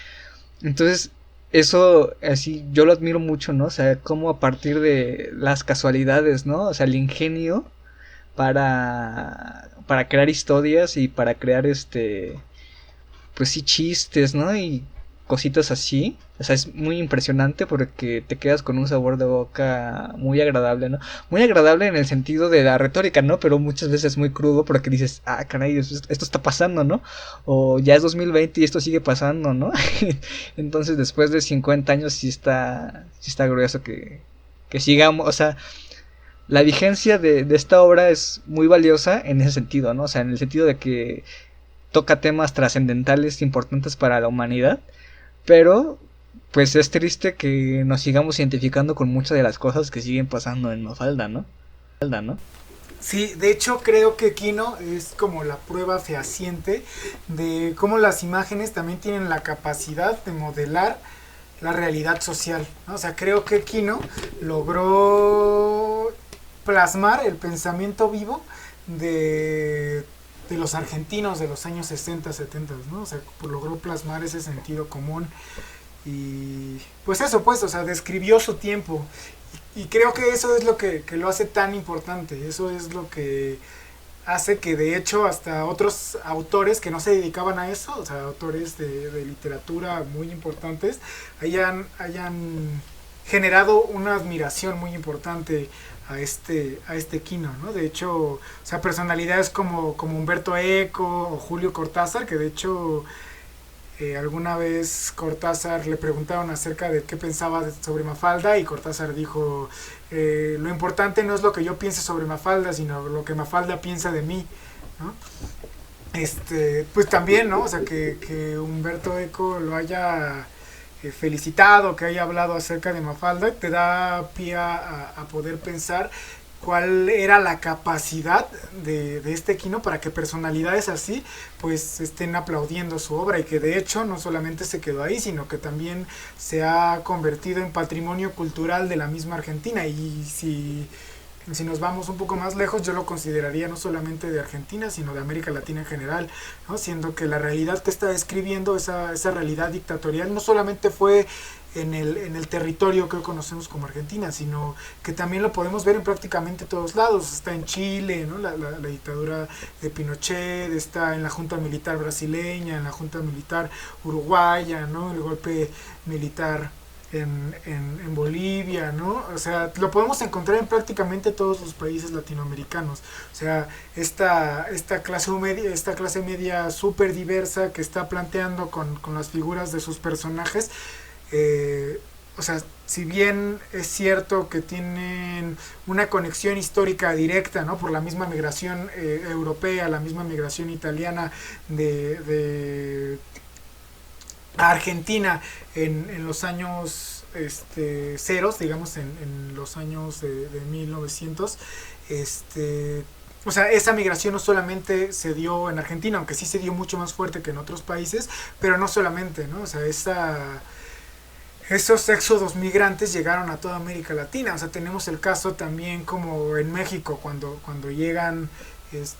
Entonces eso así yo lo admiro mucho, ¿no? O sea, como a partir de las casualidades, ¿no? O sea, el ingenio para crear historias y para crear pues sí, chistes, ¿no? Y cositas así. O sea, es muy impresionante porque te quedas con un sabor de boca muy agradable, ¿no? Muy agradable en el sentido de la retórica, ¿no? Pero muchas veces muy crudo porque dices, ah, caray, esto está pasando, ¿no? O ya es 2020 y esto sigue pasando, ¿no? Entonces después de 50 años sí está grueso que sigamos, o sea, la vigencia de esta obra es muy valiosa en ese sentido, ¿no? O sea, en el sentido de que toca temas trascendentales importantes para la humanidad, pero pues es triste que nos sigamos identificando con muchas de las cosas que siguen pasando en Mafalda, ¿no? Sí, de hecho creo que Kino es como la prueba fehaciente de cómo las imágenes también tienen la capacidad de modelar la realidad social, ¿no? O sea, creo que Kino logró plasmar el pensamiento vivo de los argentinos de los años 60, 70, ¿no? O sea, logró plasmar ese sentido común y pues eso, pues, o sea, describió su tiempo y creo que eso es lo que lo hace tan importante, eso es lo que hace que de hecho hasta otros autores que no se dedicaban a eso, o sea, autores de literatura muy importantes, hayan generado una admiración muy importante a este Kino, ¿no? De hecho, o sea, personalidades como Humberto Eco o Julio Cortázar, que de hecho alguna vez Cortázar le preguntaron acerca de qué pensaba sobre Mafalda y Cortázar dijo, lo importante no es lo que yo piense sobre Mafalda, sino lo que Mafalda piensa de mí, ¿no? Pues también, ¿no? O sea, que Humberto Eco lo haya felicitado, que haya hablado acerca de Mafalda, te da pie a poder pensar cuál era la capacidad de este Kino para que personalidades así pues estén aplaudiendo su obra y que de hecho no solamente se quedó ahí, sino que también se ha convertido en patrimonio cultural de la misma Argentina. Y si nos vamos un poco más lejos, yo lo consideraría no solamente de Argentina, sino de América Latina en general, ¿no? Siendo que la realidad que está describiendo, esa realidad dictatorial, no solamente fue en el territorio que hoy conocemos como Argentina, sino que también lo podemos ver en prácticamente todos lados. Está en Chile, ¿no? la dictadura de Pinochet, está en la junta militar brasileña, en la junta militar uruguaya, ¿no? El golpe militar en Bolivia, ¿no? O sea, lo podemos encontrar en prácticamente todos los países latinoamericanos. O sea, esta clase media súper diversa que está planteando con las figuras de sus personajes, o sea, si bien es cierto que tienen una conexión histórica directa, ¿no? Por la misma migración europea, la misma migración italiana de Argentina en los años ceros, digamos en los años de 1900, O sea, esa migración no solamente se dio en Argentina, aunque sí se dio mucho más fuerte que en otros países, pero no solamente, ¿no? O sea, esos éxodos migrantes llegaron a toda América Latina. O sea, tenemos el caso también como en México, cuando llegan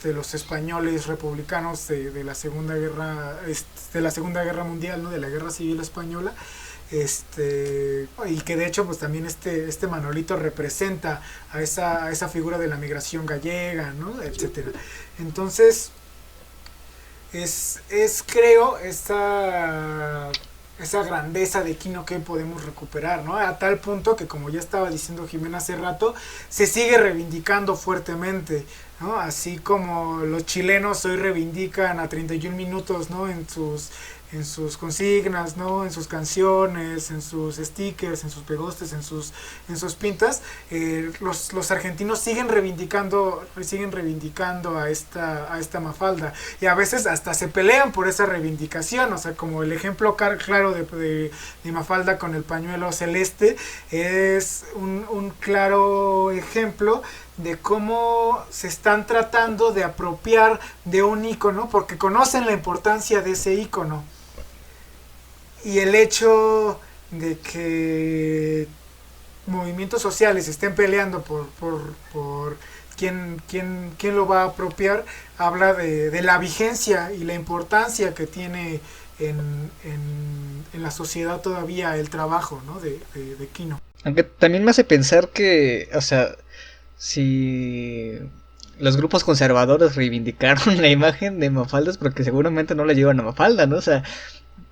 los españoles republicanos de la Segunda Guerra Mundial, ¿no? De la Guerra Civil Española. Y que de hecho pues también este Manolito representa a esa figura de la migración gallega, ¿no? Etcétera. Entonces es creo esa grandeza de Quino que podemos recuperar, ¿no? A tal punto que, como ya estaba diciendo Jimena hace rato, se sigue reivindicando fuertemente, ¿no? Así como los chilenos hoy reivindican a 31 minutos, ¿no? En sus consignas, ¿no? En sus canciones, en sus stickers, en sus pegostes, en sus pintas, los argentinos siguen reivindicando a esta Mafalda, y a veces hasta se pelean por esa reivindicación. O sea, como el ejemplo claro de Mafalda con el pañuelo celeste es un claro ejemplo de cómo se están tratando de apropiar de un ícono porque conocen la importancia de ese ícono. Y el hecho de que movimientos sociales estén peleando por quién lo va a apropiar, habla de la vigencia y la importancia que tiene en la sociedad todavía el trabajo, ¿no? de Quino. Aunque también me hace pensar que, o sea, si los grupos conservadores reivindicaron la imagen de Mafalda es porque seguramente no la llevan a Mafalda, ¿no? O sea,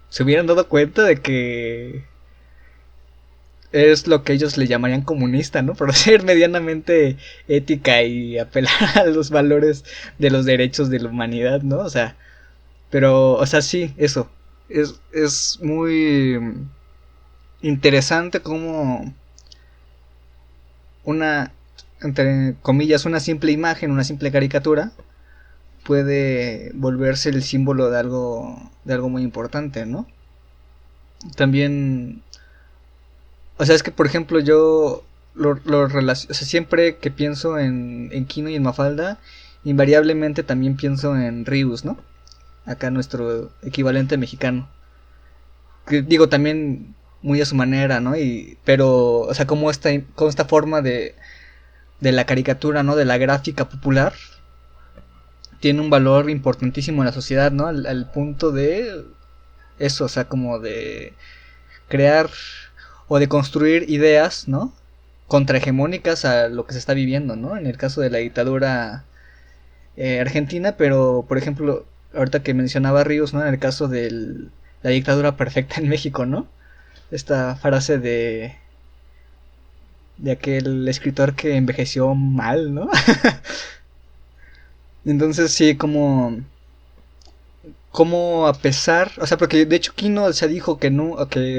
se hubieran dado cuenta de que es lo que ellos le llamarían comunista, ¿no? Por ser medianamente ética y apelar a los valores de los derechos de la humanidad, ¿no? O sea, pero, o sea, sí, eso. Es muy interesante cómo una, entre comillas, una simple imagen, una simple caricatura puede volverse el símbolo de algo muy importante, ¿no? También, o sea, es que por ejemplo yo o sea, siempre que pienso en Quino y en Mafalda, invariablemente también pienso en Rius, ¿no? Acá nuestro equivalente mexicano. Que digo, también muy a su manera, ¿no? Pero, o sea, como esta forma de la caricatura, ¿no? De la gráfica popular tiene un valor importantísimo en la sociedad, ¿no? Al punto de eso, o sea, como de crear o de construir ideas, ¿no? Contrahegemónicas a lo que se está viviendo, ¿no? En el caso de la dictadura argentina, pero, por ejemplo, ahorita que mencionaba Ríos, ¿no? En el caso de la dictadura perfecta en México, ¿no? Esta frase de aquel escritor que envejeció mal, ¿no? Entonces sí, como a pesar, o sea, porque de hecho Quino se dijo que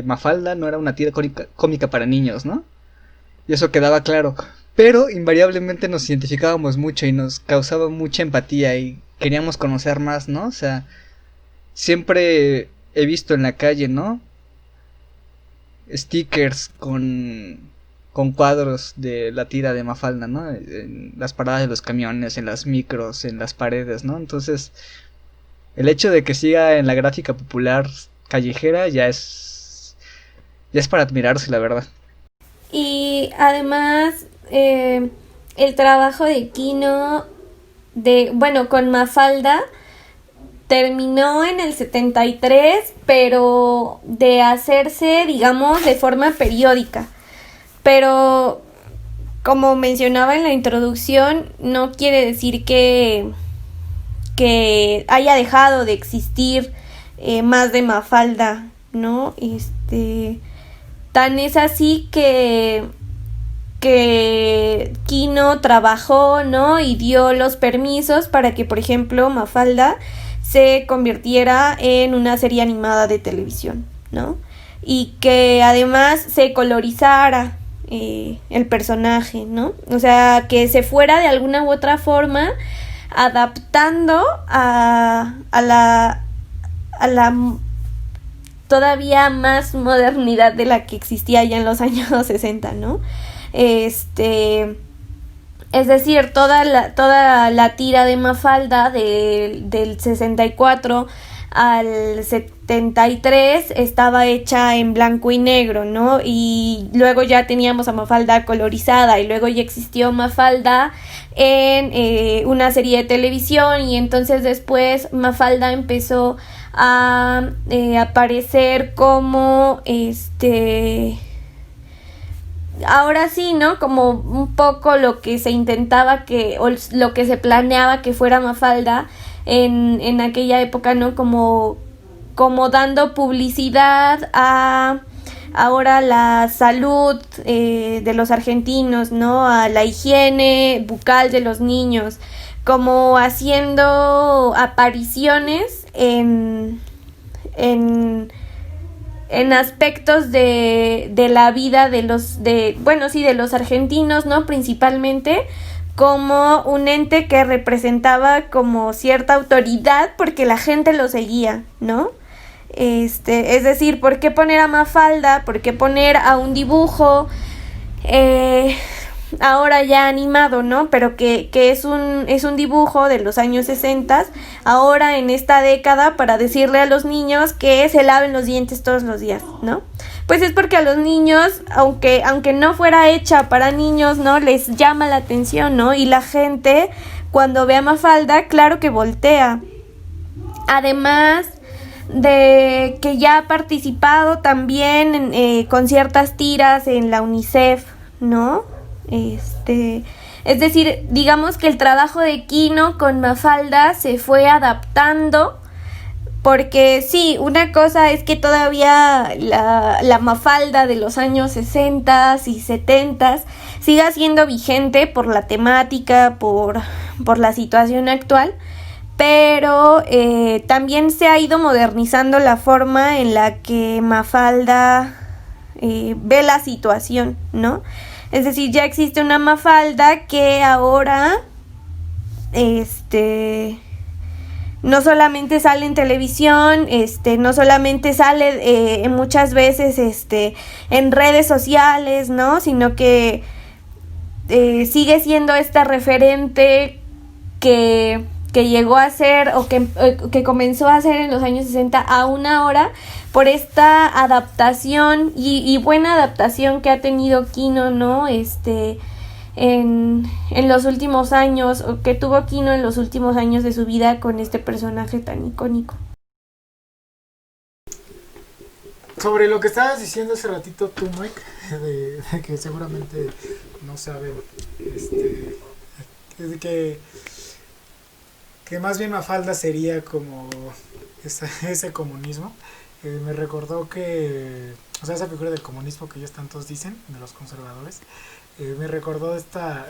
Mafalda no era una tira cómica para niños, ¿no? Y eso quedaba claro, pero invariablemente nos identificábamos mucho y nos causaba mucha empatía y queríamos conocer más, ¿no? O sea, siempre he visto en la calle, ¿no? Stickers con cuadros de la tira de Mafalda, ¿no? En las paradas de los camiones, en las micros, en las paredes, ¿no? Entonces, el hecho de que siga en la gráfica popular callejera ya es para admirarse, la verdad. Y además, el trabajo de Quino, con Mafalda, terminó en el 73, pero de hacerse, digamos, de forma periódica. Pero, como mencionaba en la introducción, no quiere decir que haya dejado de existir más de Mafalda, ¿no? Tan es así que Quino trabajó, ¿no? Y dio los permisos para que, por ejemplo, Mafalda se convirtiera en una serie animada de televisión, ¿no? Y que además se colorizara el personaje, ¿no? O sea, que se fuera de alguna u otra forma adaptando a la todavía más modernidad de la que existía ya en los años 60, ¿no? Es decir, toda la tira de Mafalda del 64 al 73 estaba hecha en blanco y negro, ¿no? Y luego ya teníamos a Mafalda colorizada y luego ya existió Mafalda en una serie de televisión, y entonces después Mafalda empezó a aparecer como ahora sí, ¿no? Como un poco lo que se intentaba o lo que se planeaba que fuera Mafalda en aquella época, ¿no? Como dando publicidad a ahora la salud de los argentinos, ¿no? A la higiene bucal de los niños, como haciendo apariciones en aspectos de la vida de los argentinos, ¿no? Principalmente como un ente que representaba como cierta autoridad porque la gente lo seguía, ¿no? Es decir, ¿por qué poner a Mafalda? ¿Por qué poner a un dibujo ahora ya animado, ¿no? Pero que es un dibujo de los años 60, ahora en esta década, para decirle a los niños que se laven los dientes todos los días, ¿no? Pues es porque a los niños, aunque no fuera hecha para niños, ¿no? Les llama la atención, ¿no? Y la gente, cuando ve a Mafalda, claro que voltea. Además de que ya ha participado también con ciertas tiras en la UNICEF, ¿no? Es decir, digamos que el trabajo de Kino con Mafalda se fue adaptando, porque sí, una cosa es que todavía la Mafalda de los años 60 y 70 siga siendo vigente por la temática, por la situación actual, pero también se ha ido modernizando la forma en la que Mafalda ve la situación, ¿no? Es decir, ya existe una Mafalda que ahora no solamente sale en televisión, no solamente sale muchas veces en redes sociales, ¿no? Sino que sigue siendo esta referente que llegó a ser o que comenzó a ser en los años 60 aún ahora, por esta adaptación y buena adaptación que ha tenido Kino, ¿no? En los últimos años, o que tuvo Kino en los últimos años de su vida con este personaje tan icónico. Sobre lo que estabas diciendo hace ratito tú, Mike, de que seguramente no saben, es de que más bien Mafalda sería como ese comunismo. Me recordó que, o sea, esa figura del comunismo que ellos tantos dicen, de los conservadores, me recordó esta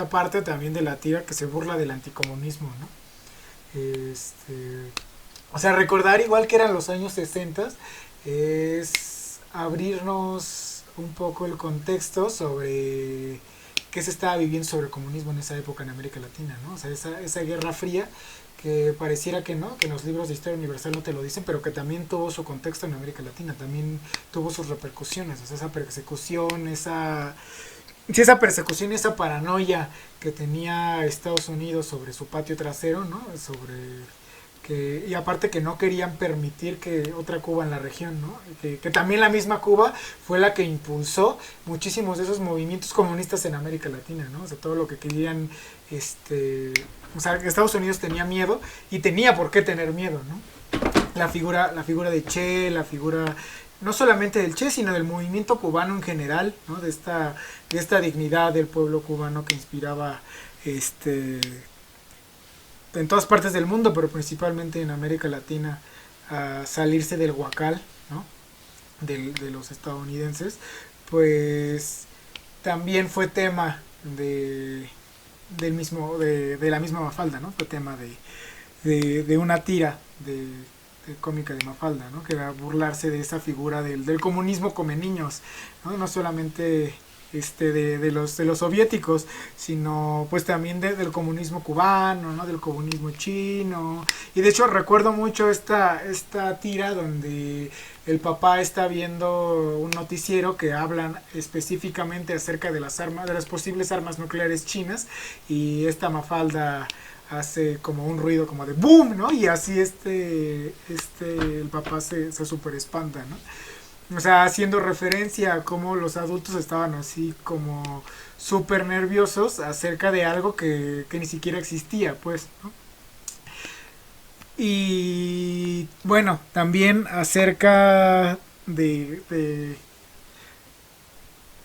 parte también de la tira que se burla del anticomunismo, ¿no? O sea, recordar igual que eran los años 60 es abrirnos un poco el contexto sobre qué se estaba viviendo sobre el comunismo en esa época en América Latina, ¿no? O sea, esa guerra fría que pareciera que no, que en los libros de historia universal no te lo dicen, pero que también tuvo su contexto en América Latina, también tuvo sus repercusiones, o sea, esa persecución, esa paranoia que tenía Estados Unidos sobre su patio trasero, ¿no? Y aparte que no querían permitir que otra Cuba en la región, ¿no? Que también la misma Cuba fue la que impulsó muchísimos de esos movimientos comunistas en América Latina, ¿no? O sea, todo lo que querían, o sea, Estados Unidos tenía miedo y tenía por qué tener miedo, ¿no? La figura de Che, la figura no solamente del Che, sino del movimiento cubano en general, ¿no? De esta dignidad del pueblo cubano que inspiraba en todas partes del mundo, pero principalmente en América Latina, a salirse del huacal, ¿no? de los estadounidenses, pues también fue tema de la misma Mafalda, ¿no? Fue tema de una tira de cómica de Mafalda, ¿no? Que era burlarse de esa figura del comunismo come niños, ¿no? No solamente de los soviéticos, sino pues también del comunismo cubano, ¿no? Del comunismo chino. Y de hecho recuerdo mucho esta tira donde el papá está viendo un noticiero que hablan específicamente acerca de las armas, de las posibles armas nucleares chinas, y esta Mafalda hace como un ruido como de boom, ¿no? Y así el papá se super espanta, ¿no? O sea, haciendo referencia a cómo los adultos estaban así como súper nerviosos acerca de algo que ni siquiera existía, pues, ¿no? Y bueno, también acerca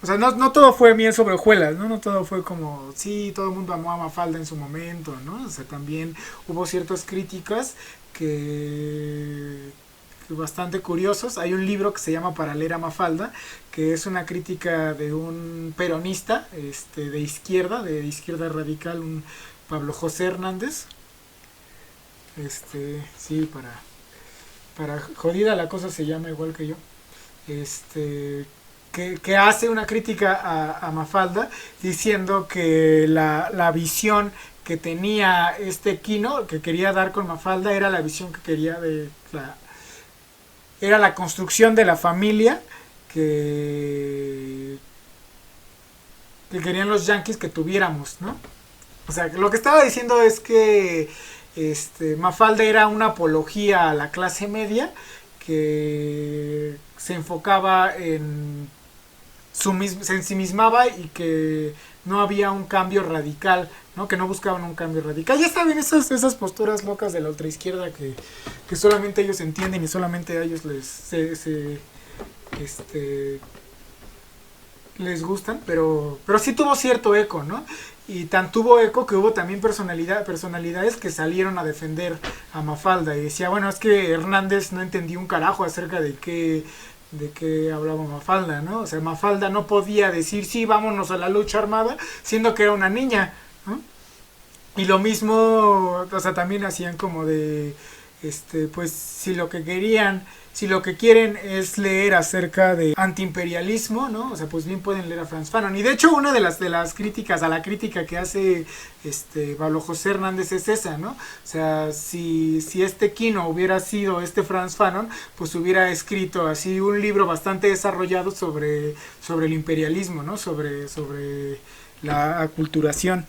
o sea, no todo fue miel sobre hojuelas, ¿no? No todo fue como, sí, todo el mundo amó a Mafalda en su momento, ¿no? O sea, también hubo ciertas críticas que bastante curiosos. Hay un libro que se llama Para leer a Mafalda, que es una crítica de un peronista, de izquierda radical, un Pablo José Hernández. Sí, para jodida la cosa se llama igual que yo. Que hace una crítica a Mafalda diciendo que la visión que tenía Quino, que quería dar con Mafalda, era la visión que quería era la construcción de la familia que querían los yanquis que tuviéramos, ¿no? O sea, lo que estaba diciendo es que Mafalda era una apología a la clase media que se enfocaba se ensimismaba y que no había un cambio radical, ¿no? Que no buscaban un cambio radical. Ya saben, esas posturas locas de la ultraizquierda que solamente ellos entienden y solamente a ellos les gustan, pero sí tuvo cierto eco, ¿no? Y tan tuvo eco que hubo también personalidades que salieron a defender a Mafalda y decía, bueno, es que Hernández no entendía un carajo acerca de qué hablaba Mafalda, ¿no? O sea, Mafalda no podía decir, sí, vámonos a la lucha armada, siendo que era una niña, ¿no? Y lo mismo, o sea, también hacían como de, pues, si lo que quieren es leer acerca de antiimperialismo, ¿no? O sea, pues bien pueden leer a Frantz Fanon. Y de hecho, una de las críticas a la crítica que hace Pablo José Hernández es esa, ¿no? O sea, si Quino hubiera sido Frantz Fanon, pues hubiera escrito así un libro bastante desarrollado sobre el imperialismo, ¿no? Sobre la aculturación.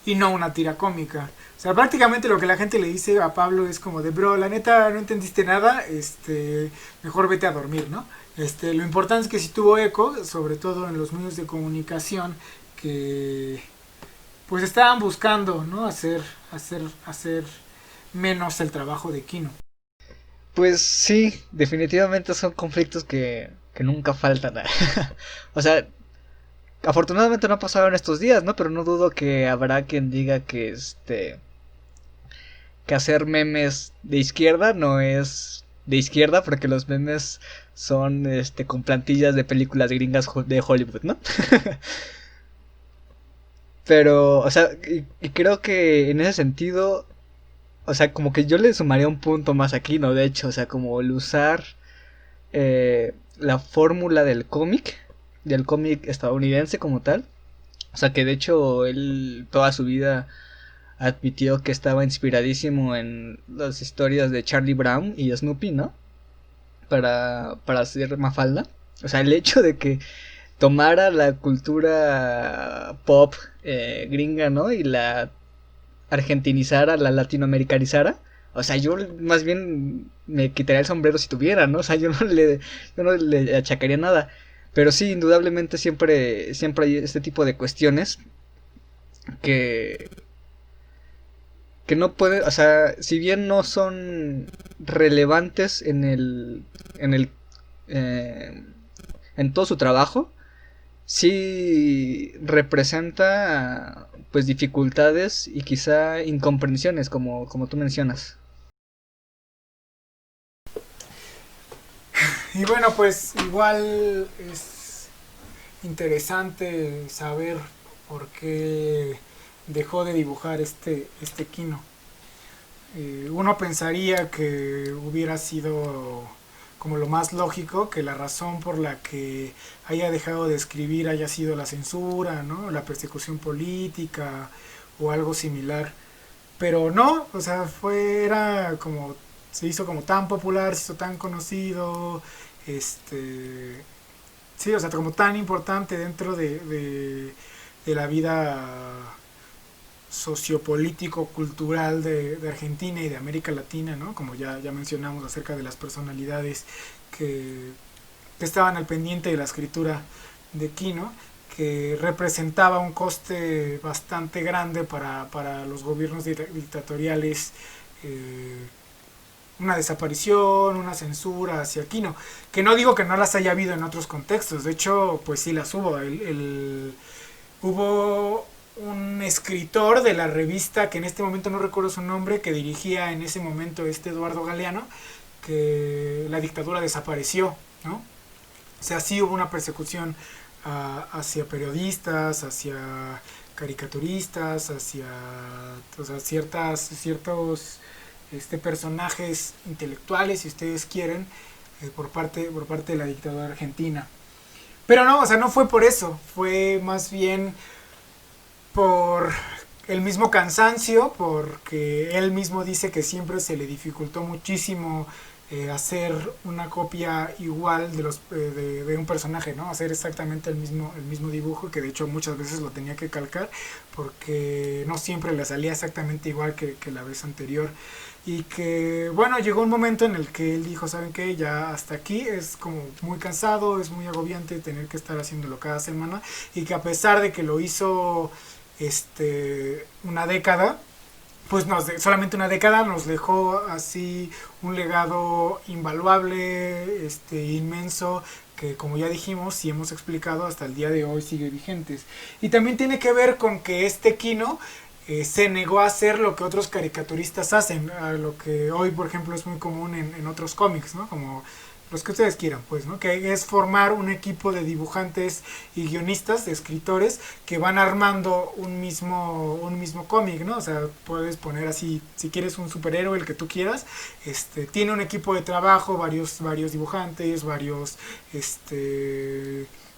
Y no una tira cómica. O sea, prácticamente lo que la gente le dice a Pablo es como de, bro, la neta no entendiste nada, mejor vete a dormir, ¿no? Lo importante es que sí tuvo eco, sobre todo en los medios de comunicación, que pues estaban buscando, ¿no? Hacer menos el trabajo de Quino. Pues sí, definitivamente son conflictos que nunca faltan. O sea, afortunadamente no ha pasado en estos días, ¿no? Pero no dudo que habrá quien diga que que hacer memes de izquierda no es de izquierda, porque los memes son con plantillas de películas gringas de Hollywood, ¿no? Pero, o sea, y creo que en ese sentido, o sea, como que yo le sumaría un punto más aquí, ¿no? De hecho, o sea, como el usar la fórmula del cómic estadounidense como tal. O sea, que de hecho él toda su vida admitió que estaba inspiradísimo en las historias de Charlie Brown y Snoopy, ¿no? Para hacer Mafalda. O sea, el hecho de que tomara la cultura pop gringa, ¿no? Y la argentinizara, la latinoamericanizara. O sea, yo más bien me quitaría el sombrero si tuviera, ¿no? O sea, yo no le achacaría nada. Pero sí, indudablemente siempre hay este tipo de cuestiones que no puede, o sea, si bien no son relevantes en todo su trabajo, sí representa pues dificultades y quizá incomprensiones como tú mencionas. Y bueno, pues igual es interesante saber por qué dejó de dibujar Quino. Uno pensaría que hubiera sido como lo más lógico, que la razón por la que haya dejado de escribir haya sido la censura, ¿no? La persecución política o algo similar. Pero no, o sea, era como, se hizo como tan popular, se hizo tan conocido, sí, o sea, como tan importante dentro de la vida sociopolítico-cultural de Argentina y de América Latina, ¿no? Como ya mencionamos acerca de las personalidades que, que estaban al pendiente de la escritura de Quino, que representaba un coste bastante grande para los gobiernos dictatoriales, una desaparición, una censura hacia Quino, que no digo que no las haya habido en otros contextos, de hecho, pues sí las hubo. Hubo un escritor de la revista, que en este momento no recuerdo su nombre, que dirigía en ese momento Eduardo Galeano, que la dictadura desapareció, ¿no? O sea, sí hubo una persecución hacia periodistas, hacia caricaturistas, hacia, o sea, ciertos personajes intelectuales, si ustedes quieren, por parte de la dictadura argentina. Pero no, o sea, no fue por eso, fue más bien por el mismo cansancio, porque él mismo dice que siempre se le dificultó muchísimo hacer una copia igual de un personaje, ¿no? Hacer exactamente el mismo dibujo, que de hecho muchas veces lo tenía que calcar porque no siempre le salía exactamente igual que la vez anterior. Y que, bueno, llegó un momento en el que él dijo, ¿saben qué? Ya hasta aquí, es como muy cansado, es muy agobiante tener que estar haciéndolo cada semana, y que a pesar de que lo hizo una década, pues solamente una década nos dejó así un legado invaluable, inmenso, que como ya dijimos y hemos explicado, hasta el día de hoy sigue vigentes. Y también tiene que ver con que Quino se negó a hacer lo que otros caricaturistas hacen, a lo que hoy, por ejemplo, es muy común en otros cómics, ¿no? Como los que ustedes quieran, pues, ¿no? Que es formar un equipo de dibujantes y guionistas, de escritores, que van armando un mismo cómic, ¿no? O sea, puedes poner así, si quieres un superhéroe, el que tú quieras, tiene un equipo de trabajo, varios dibujantes, varios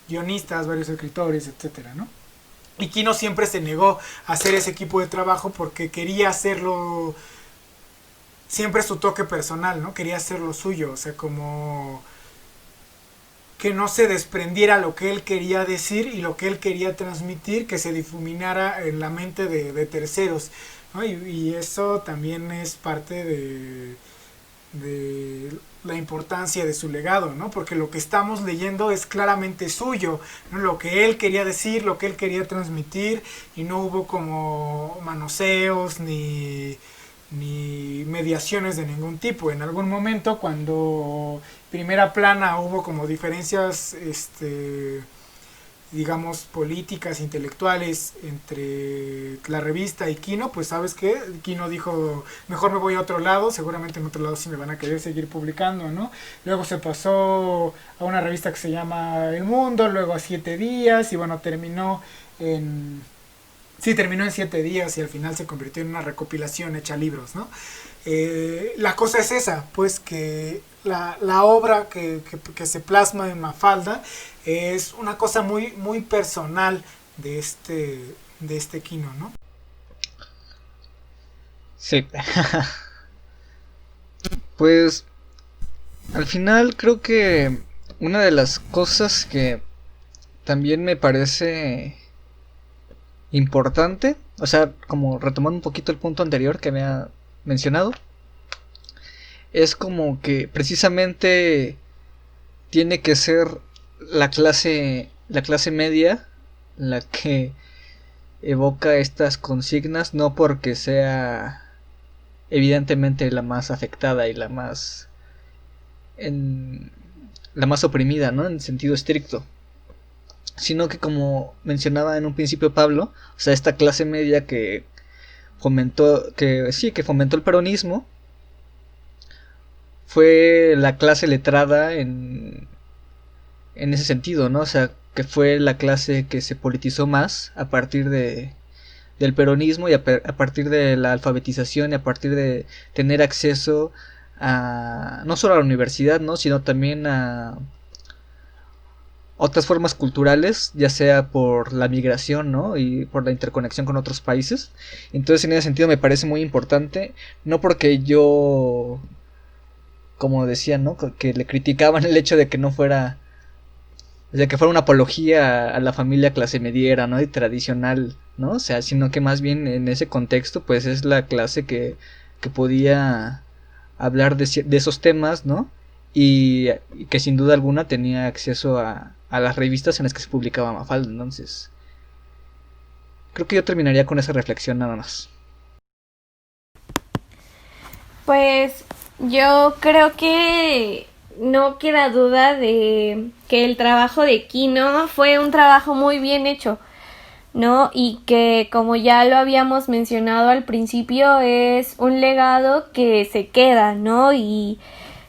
guionistas, varios escritores, etcétera, ¿no? Y Quino siempre se negó a hacer ese equipo de trabajo porque quería hacerlo siempre su toque personal, ¿no? Quería hacerlo suyo, o sea, como que no se desprendiera lo que él quería decir y lo que él quería transmitir, que se difuminara en la mente de terceros, ¿no? Y eso también es parte de la importancia de su legado, ¿no? Porque lo que estamos leyendo es claramente suyo, ¿no? Lo que él quería decir, lo que él quería transmitir, y no hubo como manoseos ni mediaciones de ningún tipo. En algún momento, cuando primera plana hubo como diferencias digamos políticas, intelectuales entre la revista y Quino, pues sabes qué, Quino dijo, mejor me voy a otro lado, seguramente en otro lado sí me van a querer seguir publicando, ¿no? Luego se pasó a una revista que se llama El Mundo, luego a 7 días, y bueno, terminó en 7 días, y al final se convirtió en una recopilación hecha libros, ¿no? La cosa es esa, pues que la obra que se plasma en Mafalda es una cosa muy, muy personal de Quino, ¿no? Sí. Pues al final creo que una de las cosas que también me parece importante, o sea, como retomando un poquito el punto anterior que había mencionado, es como que precisamente tiene que ser la clase media la que evoca estas consignas, no porque sea evidentemente la más afectada y la más oprimida, ¿no? En sentido estricto, sino que, como mencionaba en un principio Pablo, o sea, esta clase media que fomentó el peronismo, fue la clase letrada en ese sentido, ¿no? O sea, que fue la clase que se politizó más a partir del peronismo, y a partir de la alfabetización, y a partir de tener acceso no solo a la universidad, ¿no? Sino también a otras formas culturales, ya sea por la migración, ¿no? Y por la interconexión con otros países. Entonces, en ese sentido me parece muy importante, no porque yo, como decía, ¿no? Que le criticaban el hecho de que no fuera, de que fuera una apología a la familia clase mediera, ¿no? Y tradicional, ¿no? O sea, sino que más bien en ese contexto, pues es la clase que podía hablar de esos temas, ¿no? Y que sin duda alguna tenía acceso a las revistas en las que se publicaba Mafalda. Entonces, creo que yo terminaría con esa reflexión nada más. Pues yo creo que no queda duda de que el trabajo de Kino fue un trabajo muy bien hecho, ¿no? Y que, como ya lo habíamos mencionado al principio, es un legado que se queda, ¿no? Y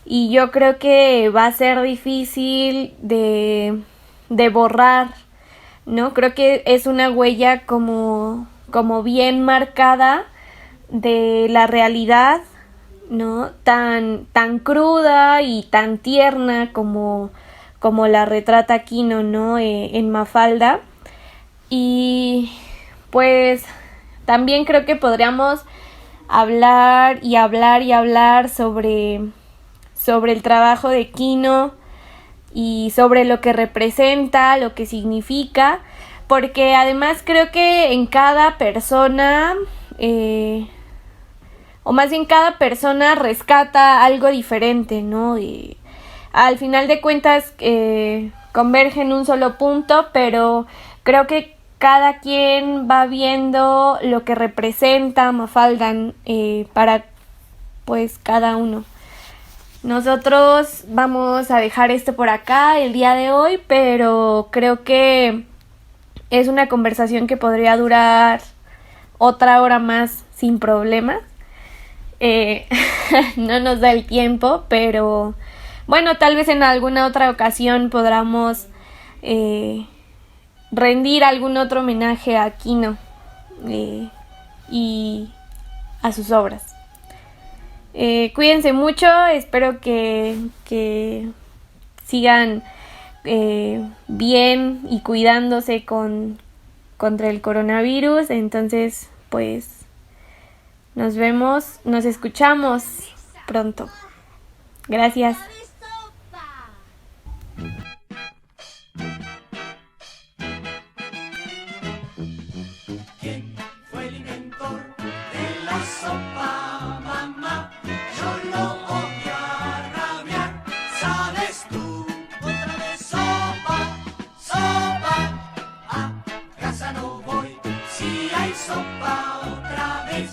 yo creo que va a ser difícil de borrar, ¿no? Creo que es una huella como bien marcada de la realidad, ¿no? Tan cruda y tan tierna como la retrata Kino, ¿no? En Mafalda. Y pues también creo que podríamos hablar y hablar y hablar sobre el trabajo de Kino y sobre lo que representa, lo que significa, porque además creo que en cada persona, o más bien cada persona rescata algo diferente, ¿no? Y al final de cuentas converge en un solo punto, pero creo que cada quien va viendo lo que representa Mafalda para pues cada uno. Nosotros vamos a dejar esto por acá el día de hoy, pero creo que es una conversación que podría durar otra hora más sin problemas. No nos da el tiempo, pero bueno, tal vez en alguna otra ocasión podamos rendir algún otro homenaje a Kino y a sus obras. Cuídense mucho, espero que sigan bien y cuidándose contra el coronavirus. Entonces, pues nos vemos, nos escuchamos pronto. Gracias. ¿Quién fue el inventor de la sopa, mamá? Yo lo oí a rabiar, ¿sabes tú? Otra vez sopa, sopa, a casa no voy, si hay sopa otra vez.